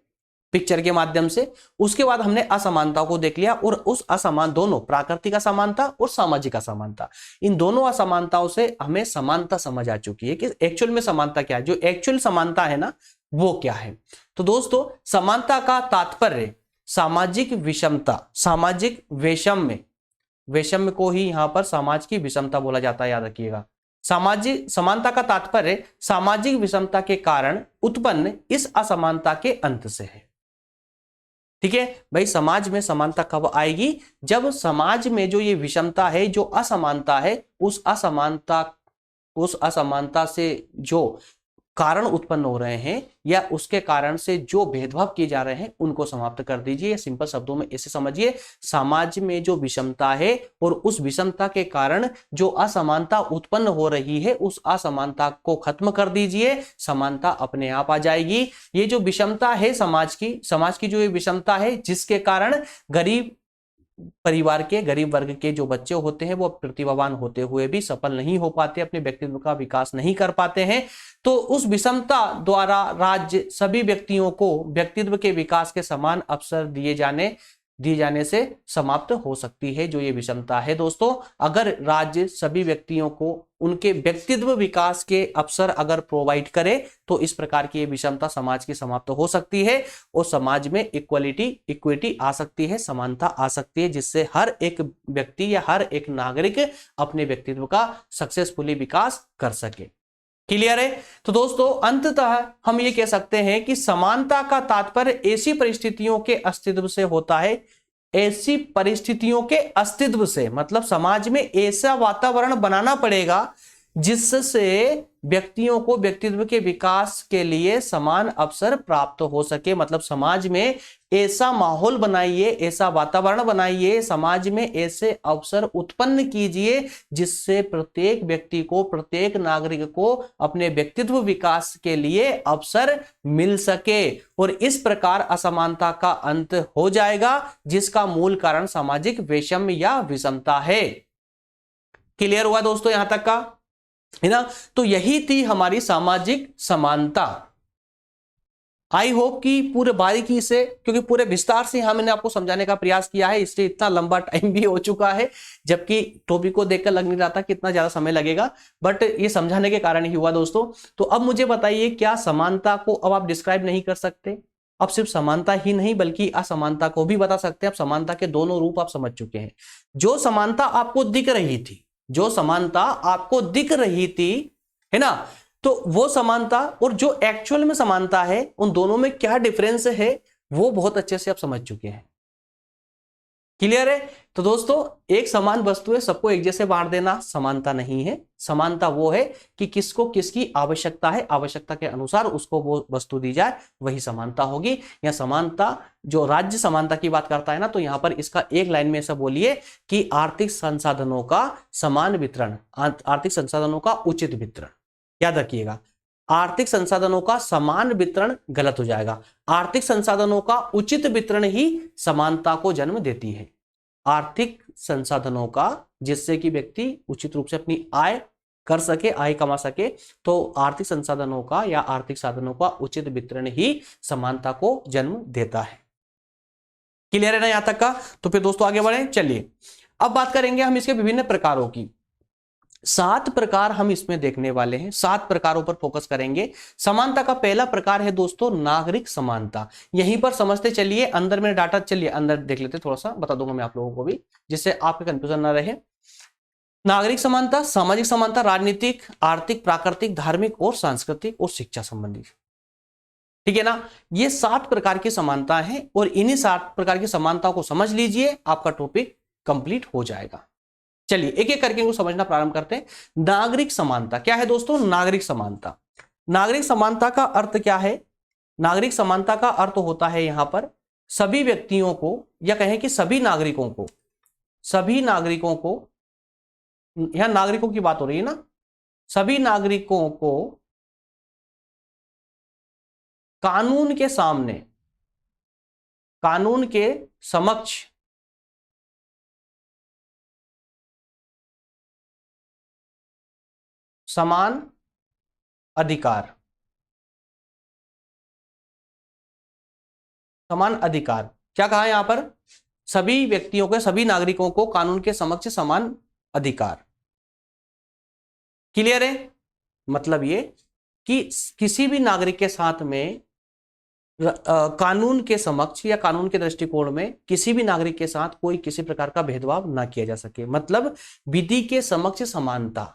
पिक्चर के माध्यम से। उसके बाद हमने असमानताओं को देख लिया, और उस असमान दोनों, प्राकृतिक असमानता और सामाजिक असमानता, इन दोनों असमानताओं से हमें समानता समझ आ चुकी है कि एक्चुअल में समानता क्या है, जो एक्चुअल समानता है ना वो क्या है। तो दोस्तों समानता का तात्पर्य सामाजिक विषमता, सामाजिक वैषम्य, वैषम्य को ही यहां पर समाज की विषमता बोला जाता है, याद रखिएगा। सामाजिक समानता का तात्पर्य सामाजिक विषमता के कारण उत्पन्न इस असमानता के अंत से है। ठीक है भाई, समाज में समानता कब आएगी? जब समाज में जो ये विषमता है, जो असमानता है, उस असमानता से जो कारण उत्पन्न हो रहे हैं या उसके कारण से जो भेदभाव किए जा रहे हैं उनको समाप्त कर दीजिए। सिंपल शब्दों में ऐसे समझिए, समाज में जो विषमता है और उस विषमता के कारण जो असमानता उत्पन्न हो रही है, उस असमानता को खत्म कर दीजिए, समानता अपने आप आ जाएगी। ये जो विषमता है समाज की जो ये विषमता है, जिसके कारण गरीब परिवार के, गरीब वर्ग के जो बच्चे होते हैं वो प्रतिभावान होते हुए भी सफल नहीं हो पाते, अपने व्यक्तित्व का विकास नहीं कर पाते हैं। तो उस विषमता द्वारा राज्य सभी व्यक्तियों को व्यक्तित्व के विकास के समान अवसर दिए जाने से समाप्त हो सकती है जो ये विषमता है। दोस्तों अगर राज्य सभी व्यक्तियों को उनके व्यक्तित्व विकास के अवसर अगर प्रोवाइड करे तो इस प्रकार की ये विषमता समाज की समाप्त हो सकती है और समाज में इक्विटी आ सकती है, समानता आ सकती है, जिससे हर एक व्यक्ति या हर एक नागरिक अपने व्यक्तित्व का सक्सेसफुली विकास कर सके। क्लियर है? तो दोस्तों अंततः हम ये कह सकते हैं कि समानता का तात्पर्य ऐसी परिस्थितियों के अस्तित्व से होता है, ऐसी परिस्थितियों के अस्तित्व से, मतलब समाज में ऐसा वातावरण बनाना पड़ेगा जिससे व्यक्तियों को व्यक्तित्व के विकास के लिए समान अवसर प्राप्त हो सके। मतलब समाज में ऐसा माहौल बनाइए, ऐसा वातावरण बनाइए, समाज में ऐसे अवसर उत्पन्न कीजिए जिससे प्रत्येक व्यक्ति को, प्रत्येक नागरिक को अपने व्यक्तित्व विकास के लिए अवसर मिल सके। और इस प्रकार असमानता का अंत हो जाएगा, जिसका मूल कारण सामाजिक वैषम्य या विषमता है। क्लियर हुआ दोस्तों यहां तक का, है ना? तो यही थी हमारी सामाजिक समानता। आई होप कि पूरे बारीकी से, क्योंकि पूरे विस्तार से यहां मैंने आपको समझाने का प्रयास किया है, इसलिए इतना लंबा टाइम भी हो चुका है, जबकि टॉपिक को देखकर लग नहीं रहा था कितना ज्यादा समय लगेगा, बट ये समझाने के कारण ही हुआ दोस्तों। तो अब मुझे बताइए, क्या समानता को अब आप डिस्क्राइब नहीं कर सकते? अब सिर्फ समानता ही नहीं बल्कि असमानता को भी बता सकते हैं। अब समानता के दोनों रूप आप समझ चुके हैं। जो समानता आपको दिख रही थी, जो समानता आपको दिख रही थी, है ना, तो वो समानता और जो एक्चुअल में समानता है, उन दोनों में क्या डिफरेंस है वो बहुत अच्छे से आप समझ चुके हैं। क्लियर है? तो दोस्तों, एक समान वस्तु है, सबको एक जैसे बांट देना समानता नहीं है। समानता वो है कि किसको किसकी आवश्यकता है, आवश्यकता के अनुसार उसको वो वस्तु दी जाए, वही समानता होगी। या समानता, जो राज्य समानता की बात करता है ना, तो यहां पर इसका एक लाइन में ऐसा बोलिए कि आर्थिक संसाधनों का समान वितरण, आर्थिक संसाधनों का उचित वितरण। याद रखिएगा, आर्थिक संसाधनों का समान वितरण गलत हो जाएगा। आर्थिक संसाधनों का उचित वितरण ही समानता को जन्म देती है। आर्थिक संसाधनों का, जिससे कि व्यक्ति उचित रूप से अपनी आय कर सके, आय कमा सके, तो आर्थिक संसाधनों का या आर्थिक साधनों का उचित वितरण ही समानता को जन्म देता है। क्लियर है ना यहां तक का? तो फिर दोस्तों आगे बढ़े, चलिए अब बात करेंगे हम इसके विभिन्न प्रकारों की। 7 प्रकार हम इसमें देखने वाले हैं, 7 प्रकारों पर फोकस करेंगे। समानता का पहला प्रकार है दोस्तों नागरिक समानता। यहीं पर समझते चलिए, अंदर में डाटा, चलिए अंदर देख लेते, थोड़ा सा बता दूंगा मैं आप लोगों को भी, जिससे आपके कंफ्यूजन ना रहे। नागरिक समानता, सामाजिक समानता, राजनीतिक, आर्थिक, प्राकृतिक, धार्मिक और सांस्कृतिक और शिक्षा संबंधी। ठीक है ना? ये 7 प्रकार की समानता है और इन्हीं 7 प्रकार की समानताओं को समझ लीजिए, आपका टॉपिक कंप्लीट हो जाएगा। चलिए एक एक करके इनको समझना प्रारंभ करते हैं। नागरिक समानता क्या है दोस्तों? नागरिक समानता, नागरिक समानता का अर्थ क्या है? नागरिक समानता का अर्थ होता है यहां पर सभी व्यक्तियों को, या कहें कि सभी नागरिकों को, सभी नागरिकों को, यहां नागरिकों की बात हो रही है ना, सभी नागरिकों को कानून के सामने, कानून के समक्ष समान अधिकार, समान अधिकार, क्या कहा यहां पर? सभी व्यक्तियों के, सभी नागरिकों को कानून के समक्ष समान अधिकार। क्लियर है? मतलब ये कि किसी भी नागरिक के साथ में कानून के समक्ष या कानून के दृष्टिकोण में किसी भी नागरिक के साथ कोई किसी प्रकार का भेदभाव ना किया जा सके। मतलब विधि के समक्ष समानता।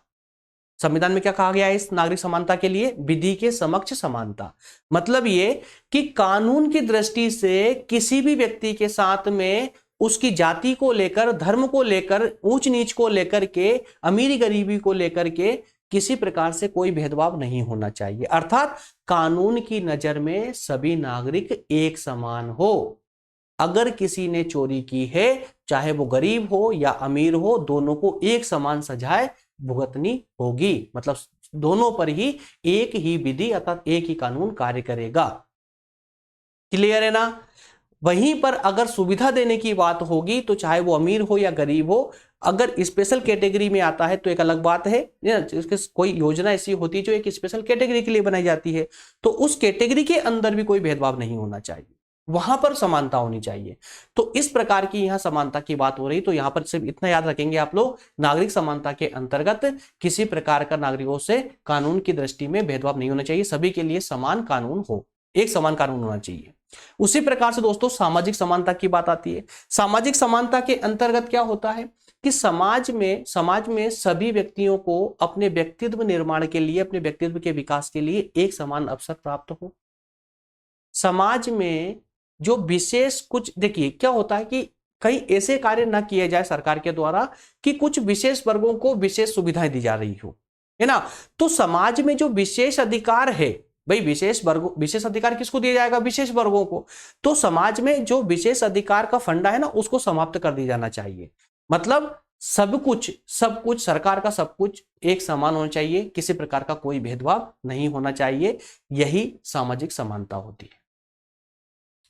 संविधान में क्या कहा गया है इस नागरिक समानता के लिए? विधि के समक्ष समानता। मतलब ये कि कानून की दृष्टि से किसी भी व्यक्ति के साथ में उसकी जाति को लेकर, धर्म को लेकर, ऊंच नीच को लेकर के, अमीरी गरीबी को लेकर के किसी प्रकार से कोई भेदभाव नहीं होना चाहिए। अर्थात कानून की नजर में सभी नागरिक एक समान हो। अगर किसी ने चोरी की है, चाहे वो गरीब हो या अमीर हो, दोनों को एक समान सजाए भुगतनी होगी। मतलब दोनों पर ही एक ही विधि अर्थात एक ही कानून कार्य करेगा। क्लियर है ना? वहीं पर अगर सुविधा देने की बात होगी तो चाहे वो अमीर हो या गरीब हो, अगर स्पेशल कैटेगरी में आता है तो एक अलग बात है, कोई योजना ऐसी होती है जो एक स्पेशल कैटेगरी के लिए बनाई जाती है, तो उस कैटेगरी के अंदर भी कोई भेदभाव नहीं होना चाहिए, वहां पर समानता होनी चाहिए। तो इस प्रकार की यहां समानता की बात हो रही। तो यहां पर सिर्फ इतना याद रखेंगे आप लोग, नागरिक समानता के अंतर्गत किसी प्रकार का नागरिकों से कानून की दृष्टि में भेदभाव नहीं होना चाहिए, सभी के लिए समान कानून हो, एक समान कानून होना चाहिए। उसी प्रकार से दोस्तों सामाजिक समानता की बात आती है। सामाजिक समानता के अंतर्गत क्या होता है कि समाज में सभी व्यक्तियों को अपने व्यक्तित्व निर्माण के लिए, अपने व्यक्तित्व के विकास के लिए एक समान अवसर प्राप्त हो। समाज में जो विशेष कुछ, देखिए क्या होता है कि कई ऐसे कार्य ना किए जाए सरकार के द्वारा कि कुछ विशेष वर्गों को विशेष सुविधाएं दी जा रही हो, है ना। तो समाज में जो विशेष अधिकार है भाई, विशेष अधिकार किसको दिया जाएगा? विशेष वर्गों को। तो समाज में जो विशेष अधिकार का फंडा है ना, उसको समाप्त कर दिया जाना चाहिए। मतलब सब कुछ सरकार का सब कुछ एक समान होना चाहिए, किसी प्रकार का कोई भेदभाव नहीं होना चाहिए। यही सामाजिक समानता होती है।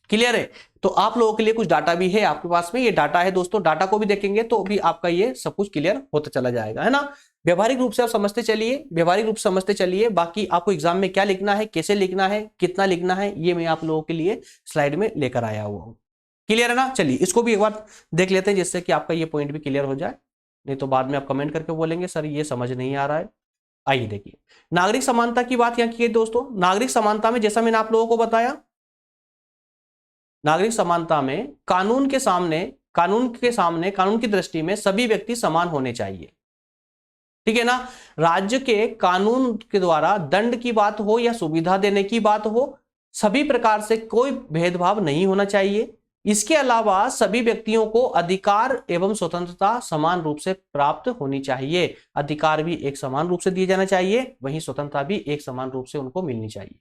क्लियर है? तो आप लोगों के लिए कुछ डाटा भी है आपके पास में, ये डाटा है दोस्तों, डाटा को भी देखेंगे तो भी आपका ये सब कुछ क्लियर होता चला जाएगा, है ना। व्यवहारिक रूप से आप समझते चलिए, व्यवहारिक रूप से समझते चलिए। बाकी आपको एग्जाम में क्या लिखना है, कैसे लिखना है, कितना लिखना है, ये मैं आप लोगों के लिए स्लाइड में लेकर आया हुआ हूं। क्लियर है ना? चलिए इसको भी एक बार देख लेते हैं, जिससे कि आपका ये पॉइंट भी क्लियर हो जाए, नहीं तो बाद में आप कमेंट करके बोलेंगे सर ये समझ नहीं आ रहा है। आइए देखिए, नागरिक समानता की बात यहां की है दोस्तों। नागरिक समानता में जैसा मैंने आप लोगों को बताया, नागरिक समानता में कानून के सामने, कानून की दृष्टि में सभी व्यक्ति समान होने चाहिए। ठीक है ना। राज्य के कानून के द्वारा दंड की बात हो या सुविधा देने की बात हो, सभी प्रकार से कोई भेदभाव नहीं होना चाहिए। इसके अलावा सभी व्यक्तियों को अधिकार एवं स्वतंत्रता समान रूप से प्राप्त होनी चाहिए। अधिकार भी एक समान रूप से दिए जाना चाहिए, वहीं स्वतंत्रता भी एक समान रूप से उनको मिलनी चाहिए।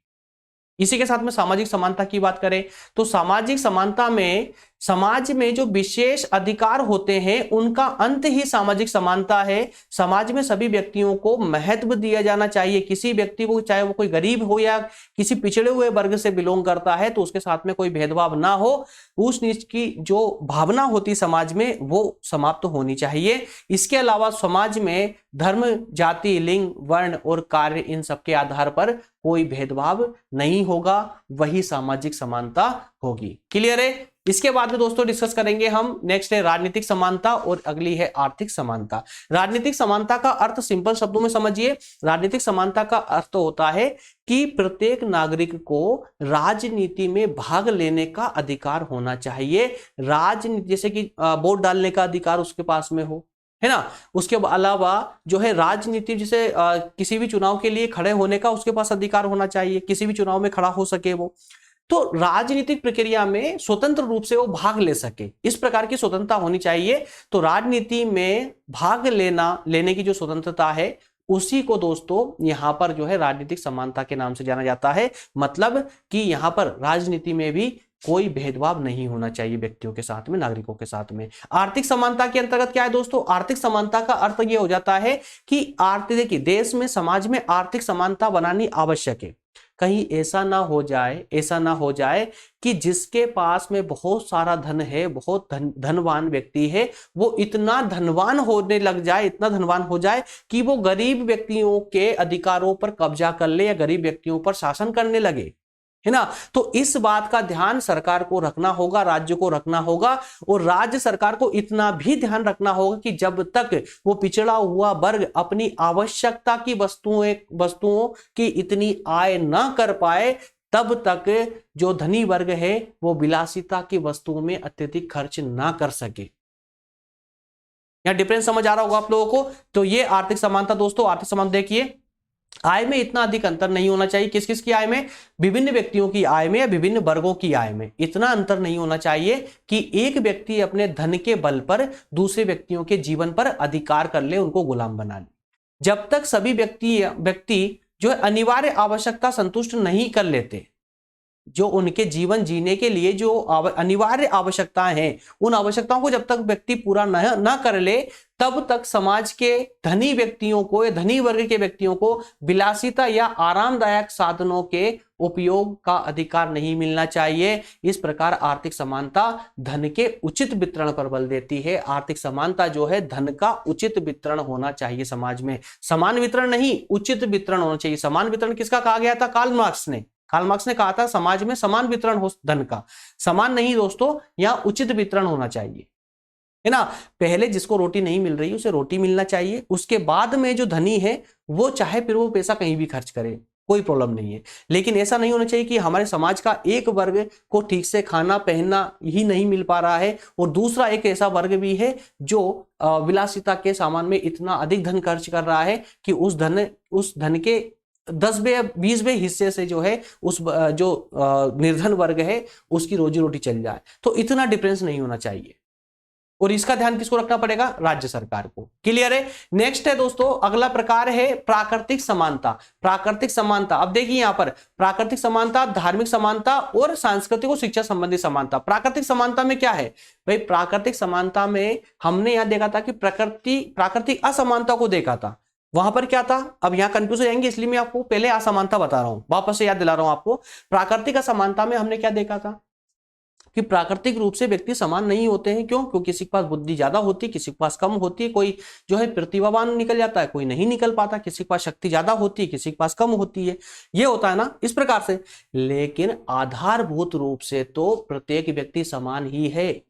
इसी के साथ में सामाजिक समानता की बात करें तो सामाजिक समानता में समाज में जो विशेष अधिकार होते हैं उनका अंत ही सामाजिक समानता है। समाज में सभी व्यक्तियों को महत्व दिया जाना चाहिए। किसी व्यक्ति को, चाहे वो कोई गरीब हो या किसी पिछड़े हुए वर्ग से बिलोंग करता है, तो उसके साथ में कोई भेदभाव ना हो। ऊंच नीच की जो भावना होती समाज में वो समाप्त होनी चाहिए। इसके अलावा समाज में धर्म, जाति, लिंग, वर्ण और कार्य, इन सबके आधार पर कोई भेदभाव नहीं होगा, वही सामाजिक समानता होगी। क्लियर है? इसके बाद में दोस्तों डिस्कस करेंगे हम, नेक्स्ट है राजनीतिक समानता और अगली है आर्थिक समानता। राजनीतिक समानता का अर्थ सिंपल शब्दों में समझिए। राजनीतिक समानता का अर्थ होता है कि प्रत्येक नागरिक को राजनीति में भाग लेने का अधिकार होना चाहिए। राजनीति जैसे कि वोट डालने का अधिकार उसके पास में हो, है ना। उसके अलावा जो है राजनीति, जैसे किसी भी चुनाव के लिए खड़े होने का उसके पास अधिकार होना चाहिए, किसी भी चुनाव में खड़ा हो सके वो, तो राजनीतिक प्रक्रिया में स्वतंत्र रूप से वो भाग ले सके, इस प्रकार की स्वतंत्रता होनी चाहिए। तो राजनीति में भाग लेने की जो स्वतंत्रता है, उसी को दोस्तों यहां पर जो है राजनीतिक समानता के नाम से जाना जाता है। मतलब कि यहां पर राजनीति में भी कोई भेदभाव नहीं होना चाहिए व्यक्तियों के साथ में, नागरिकों के साथ में। आर्थिक समानता के अंतर्गत क्या है दोस्तों? आर्थिक समानता का अर्थ यह हो जाता है कि देखिए, देश में, समाज में आर्थिक समानता बनानी आवश्यक है। कहीं ऐसा ना हो जाए कि जिसके पास में बहुत सारा धन है, बहुत धनवान व्यक्ति है, वो इतना धनवान होने लग जाए, इतना धनवान हो जाए कि वो गरीब व्यक्तियों के अधिकारों पर कब्जा कर ले या गरीब व्यक्तियों पर शासन करने लगे, है ना। तो इस बात का ध्यान सरकार को रखना होगा, राज्य को रखना होगा, और राज्य सरकार को इतना भी ध्यान रखना होगा कि जब तक वो पिछड़ा हुआ वर्ग अपनी आवश्यकता की वस्तुओं की इतनी आय ना कर पाए, तब तक जो धनी वर्ग है वो विलासिता की वस्तुओं में अत्यधिक खर्च ना कर सके। यहां डिफरेंस समझ आ रहा होगा आप लोगों को। तो ये आर्थिक समानता दोस्तों। आर्थिक समानता देखिए, आय में इतना अधिक अंतर नहीं होना चाहिए। किस किस की आय में? विभिन्न व्यक्तियों की आय में या विभिन्न वर्गों की आय में इतना अंतर नहीं होना चाहिए कि एक व्यक्ति अपने धन के बल पर दूसरे व्यक्तियों के जीवन पर अधिकार कर ले, उनको गुलाम बना ले। जब तक सभी व्यक्ति जो है अनिवार्य आवश्यकता संतुष्ट नहीं कर लेते, जो उनके जीवन जीने के लिए जो अनिवार्य आवश्यकताएं हैं, उन आवश्यकताओं को जब तक व्यक्ति पूरा न कर ले, तब तक समाज के धनी व्यक्तियों को या धनी वर्ग के व्यक्तियों को विलासिता या आरामदायक साधनों के उपयोग का अधिकार नहीं मिलना चाहिए। इस प्रकार आर्थिक समानता धन के उचित वितरण पर बल देती है। आर्थिक समानता जो है धन का उचित वितरण होना चाहिए समाज में, समान वितरण नहीं, उचित वितरण होना चाहिए। समान वितरण किसका कहा गया था? कार्ल मार्क्स ने कहा था समाज में समान वितरण हो धन का। समान नहीं दोस्तों, यहां उचित वितरण होना चाहिए, है ना। पहले जिसको रोटी नहीं मिल रही उसे रोटी मिलना चाहिए, उसके बाद में जो धनी है वो चाहे फिर वो पैसा कहीं भी खर्च करे, कोई प्रॉब्लम नहीं है। लेकिन ऐसा नहीं होना चाहिए कि हमारे समाज का एक वर्ग को ठीक से खाना पहनना ही नहीं मिल पा रहा है और दूसरा एक ऐसा वर्ग भी है जो विलासिता के सामान में इतना अधिक धन खर्च कर रहा है कि उस धन के 10-20 हिस्से से जो है उस जो निर्धन वर्ग है उसकी रोजी रोटी चल जाए। तो इतना डिफरेंस नहीं होना चाहिए। और इसका ध्यान किसको रखना पड़ेगा? राज्य सरकार को। क्लियर है? नेक्स्ट है दोस्तों, अगला प्रकार है प्राकृतिक समानता। प्राकृतिक समानता, अब देखिए यहां पर प्राकृतिक समानता, धार्मिक समानता और सांस्कृतिक और शिक्षा संबंधी समानता। प्राकृतिक समानता में क्या है भाई? प्राकृतिक समानता में हमने यहां देखा था कि प्राकृतिक असमानता को देखा था। वहां पर क्या था? अब यहां कंफ्यूज हो जाएंगे, इसलिए मैं आपको पहले असमानता बता रहा हूं, वापस से याद दिला रहा हूं आपको। प्राकृतिक असमानता में हमने क्या देखा था कि प्राकृतिक रूप से व्यक्ति समान नहीं होते हैं। क्यों? क्योंकि किसी के पास बुद्धि ज्यादा होती है, किसी के पास कम होती है, कोई जो है प्रतिभावान निकल जाता है, कोई नहीं निकल पाता, किसी के पास शक्ति ज्यादा होती है, किसी के पास कम होती है। ये होता है ना इस प्रकार से। लेकिन आधारभूत रूप से तो प्रत्येक व्यक्ति समान ही है।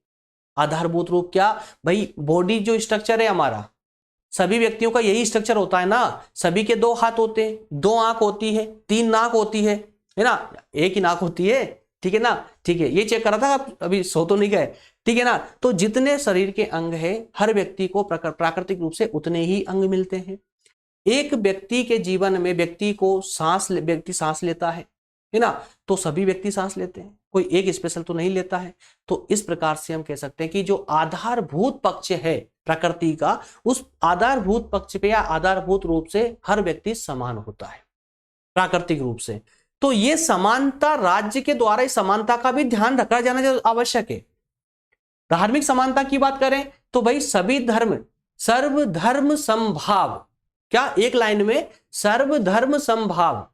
आधारभूत रूप क्या भाई? बॉडी जो स्ट्रक्चर है हमारा, सभी व्यक्तियों का यही स्ट्रक्चर होता है ना। सभी के 2 हाथ होते हैं, 2 आंख होती है, 3 नाक होती है ना? एक ही नाक होती है, ठीक है ना? ठीक है, ये चेक करा था आप, अभी सो तो नहीं गए, ठीक है ना? तो जितने शरीर के अंग है, हर व्यक्ति को प्राकृतिक रूप से उतने ही अंग मिलते हैं। एक व्यक्ति के जीवन में व्यक्ति सांस लेता है ना? तो सभी व्यक्ति सांस लेते हैं, कोई एक स्पेशल तो नहीं लेता है। तो इस प्रकार से हम कह सकते हैं कि जो आधारभूत पक्ष है प्रकृति का, उस आधारभूत पक्ष पे या आधारभूत रूप से हर व्यक्ति समान होता है प्राकृतिक रूप से। तो ये समानता, राज्य के द्वारा इस समानता का भी ध्यान रखा जाना आवश्यक है। धार्मिक समानता की बात करें तो भाई सभी धर्म सर्वधर्म समभाव, क्या एक लाइन में सर्वधर्म समभाव,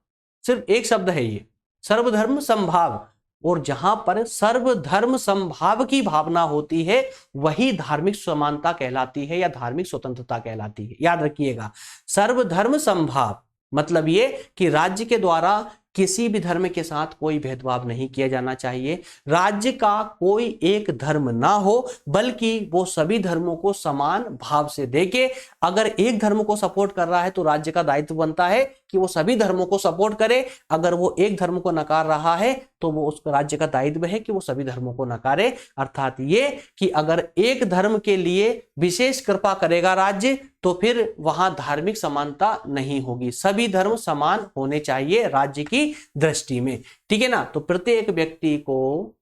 सिर्फ एक शब्द है ये, सर्वधर्म समभाव। और जहां पर सर्वधर्म समभाव की भावना होती है वही धार्मिक समानता कहलाती है या धार्मिक स्वतंत्रता कहलाती है। याद रखिएगा, सर्वधर्म समभाव मतलब ये कि राज्य के द्वारा किसी भी धर्म के साथ कोई भेदभाव नहीं किया जाना चाहिए। राज्य का कोई एक धर्म ना हो, बल्कि वो सभी धर्मों को समान भाव से देखे। अगर एक धर्म को सपोर्ट कर रहा है तो राज्य का दायित्व बनता है कि वो सभी धर्मों को सपोर्ट करे। अगर वो एक धर्म को नकार रहा है तो वो उस राज्य का दायित्व है कि वो सभी धर्मों को नकारे। अर्थात ये कि अगर एक धर्म के लिए विशेष कृपा करेगा राज्य तो फिर वहां धार्मिक समानता नहीं होगी। सभी धर्म समान होने चाहिए राज्य की दृष्टि में, ठीक है ना? तो प्रत्येक व्यक्ति को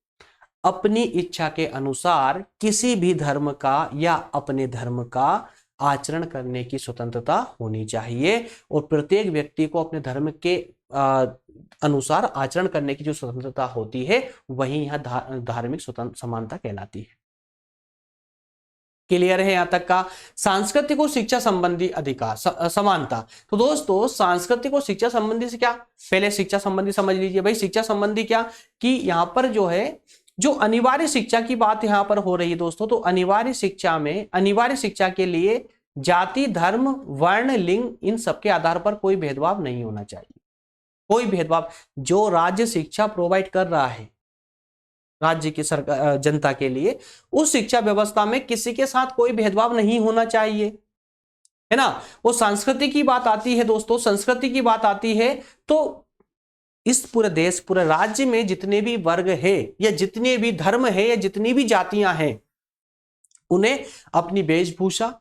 अपनी इच्छा के अनुसार किसी भी धर्म का या अपने धर्म का आचरण करने की स्वतंत्रता होनी चाहिए। और प्रत्येक व्यक्ति को अपने धर्म के अनुसार आचरण करने की जो स्वतंत्रता होती है वही यहां धार्मिक समानता कहलाती है। क्लियर है यहां तक का? सांस्कृतिक और शिक्षा संबंधी अधिकार समानता। तो दोस्तों सांस्कृतिक और शिक्षा संबंधी से क्या, पहले शिक्षा संबंधी समझ लीजिए भाई। शिक्षा संबंधी क्या कि यहां पर जो है जो अनिवार्य शिक्षा की बात यहां पर हो रही है दोस्तों, तो अनिवार्य शिक्षा में अनिवार्य शिक्षा के लिए जाति, धर्म, वर्ण, लिंग इन सबके आधार पर कोई भेदभाव नहीं होना चाहिए। कोई भेदभाव, जो राज्य शिक्षा प्रोवाइड कर रहा है राज्य की सरकार जनता के लिए, उस शिक्षा व्यवस्था में किसी के साथ कोई भेदभाव नहीं होना चाहिए, है ना? वो संस्कृति की बात आती है दोस्तों, संस्कृति की बात आती है तो इस पूरे देश, पूरे राज्य में जितने भी वर्ग है या जितने भी धर्म है या जितनी भी जातियां हैं, उन्हें अपनी वेशभूषा,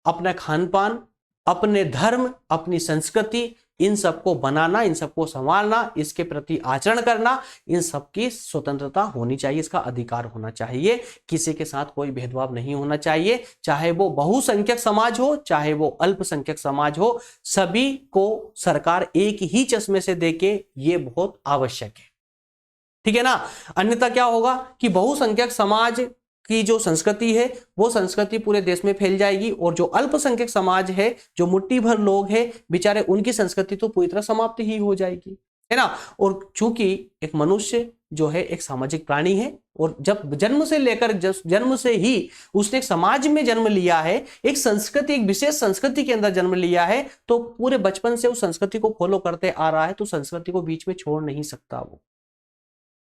अपना खान पान, अपने धर्म, अपनी संस्कृति, इन सबको बनाना, इन सबको संभालना, इसके प्रति आचरण करना, इन सबकी स्वतंत्रता होनी चाहिए, इसका अधिकार होना चाहिए। किसी के साथ कोई भेदभाव नहीं होना चाहिए, चाहे वो बहुसंख्यक समाज हो चाहे वो अल्पसंख्यक समाज हो, सभी को सरकार एक ही चश्मे से देखे, ये बहुत आवश्यक है, ठीक है ना? अन्यथा क्या होगा कि बहुसंख्यक समाज की जो संस्कृति है वो संस्कृति पूरे देश में फैल जाएगी, और जो अल्पसंख्यक समाज है, जो मुट्ठी भर लोग हैं बेचारे, उनकी संस्कृति तो पूरी तरह समाप्त ही हो जाएगी, है ना? और चूंकि एक मनुष्य जो है एक सामाजिक प्राणी है, और जब जन्म से लेकर जन्म से ही उसने एक समाज में जन्म लिया है, एक संस्कृति, एक विशेष संस्कृति के अंदर जन्म लिया है, तो पूरे बचपन से उस संस्कृति को फॉलो करते आ रहा है, तो संस्कृति को बीच में छोड़ नहीं सकता। वो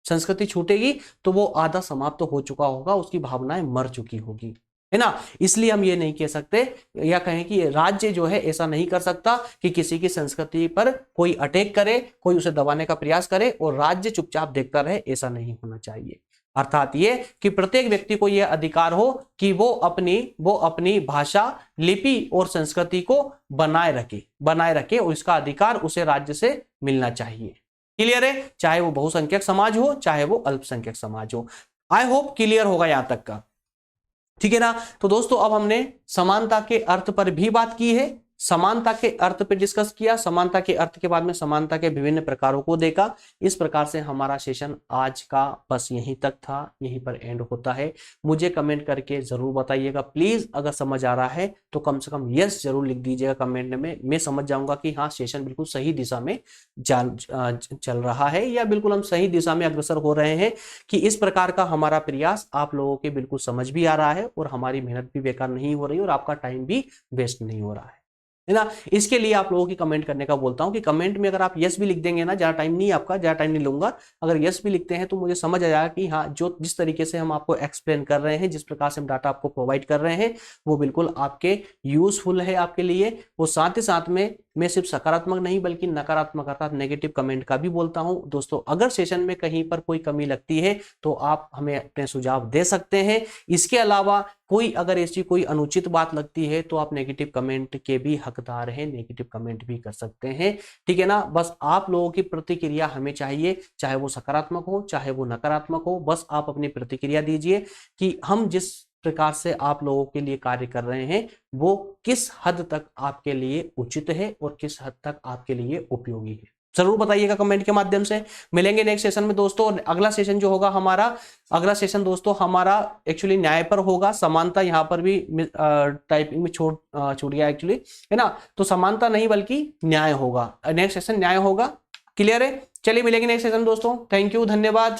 संस्कृति छूटेगी तो वो आधा समाप्त तो हो चुका होगा, उसकी भावनाएं मर चुकी होगी, है ना? इसलिए हम ये नहीं कह सकते या कहें कि राज्य जो है ऐसा नहीं कर सकता कि किसी की संस्कृति पर कोई अटैक करे, कोई उसे दबाने का प्रयास करे और राज्य चुपचाप देखता रहे, ऐसा नहीं होना चाहिए। अर्थात ये कि प्रत्येक व्यक्ति को यह अधिकार हो कि वो अपनी भाषा, लिपि और संस्कृति को बनाए रखे और इसका अधिकार उसे राज्य से मिलना चाहिए। क्लियर है? चाहे वो बहुसंख्यक समाज हो चाहे वो अल्पसंख्यक समाज हो। आई होप क्लियर होगा यहां तक का। ठीक है ना। तो दोस्तों अब हमने समानता के अर्थ पर भी बात की है, समानता के अर्थ पे डिस्कस किया, समानता के अर्थ के बाद में समानता के विभिन्न प्रकारों को देखा। इस प्रकार से हमारा सेशन आज का बस यहीं तक था, यहीं पर एंड होता है। मुझे कमेंट करके जरूर बताइएगा प्लीज, अगर समझ आ रहा है तो कम से कम यस जरूर लिख दीजिएगा कमेंट में। मैं समझ जाऊंगा कि हाँ सेशन बिल्कुल सही दिशा में चल रहा है, या बिल्कुल हम सही दिशा में अग्रसर हो रहे हैं, कि इस प्रकार का हमारा प्रयास आप लोगों के बिल्कुल समझ भी आ रहा है और हमारी मेहनत भी बेकार नहीं हो रही और आपका टाइम भी वेस्ट नहीं हो रहा है ना। इसके लिए आप लोगों की कमेंट करने का बोलता हूं कि कमेंट में अगर आप यस भी लिख देंगे ना, ज्यादा टाइम नहीं, आपका ज्यादा टाइम नहीं लूंगा, अगर यस भी लिखते हैं तो मुझे समझ आ जाएगा कि हाँ जो जिस तरीके से हम आपको एक्सप्लेन कर रहे हैं, जिस प्रकार से हम डाटा आपको प्रोवाइड कर रहे हैं, वो बिल्कुल आपके यूजफुल है आपके लिए। वो साथ ही साथ में मैं सिर्फ सकारात्मक नहीं बल्कि नकारात्मक अर्थात नेगेटिव कमेंट का भी बोलता हूं। दोस्तों अगर सेशन में कहीं पर कोई कमी लगती है तो आप हमें अपने सुझाव दे सकते हैं। इसके अलावा कोई अगर ऐसी कोई अनुचित बात लगती है तो आप नेगेटिव कमेंट के भी हकदार हैं, नेगेटिव कमेंट भी कर सकते हैं। ठीक है ना। बस आप लोगों की प्रतिक्रिया हमें चाहिए, चाहे वो सकारात्मक हो चाहे वो नकारात्मक हो, बस आप अपनी प्रतिक्रिया दीजिए कि हम जिस प्रकार से आप लोगों के लिए कार्य कर रहे हैं वो किस हद तक आपके लिए उचित है और किस हद तक आपके लिए उपयोगी है। जरूर बताइएगा कमेंट के माध्यम से। मिलेंगे नेक्स्ट सेशन में दोस्तों। अगला सेशन जो होगा हमारा, अगला सेशन दोस्तों हमारा एक्चुअली न्याय पर होगा। समानता यहाँ पर भी टाइपिंग में छूट गया एक्चुअली, है ना। तो समानता नहीं बल्कि न्याय होगा, नेक्स्ट सेशन न्याय होगा। क्लियर है। चलिए मिलेंगे नेक्स्ट सेशन दोस्तों। थैंक यू, धन्यवाद।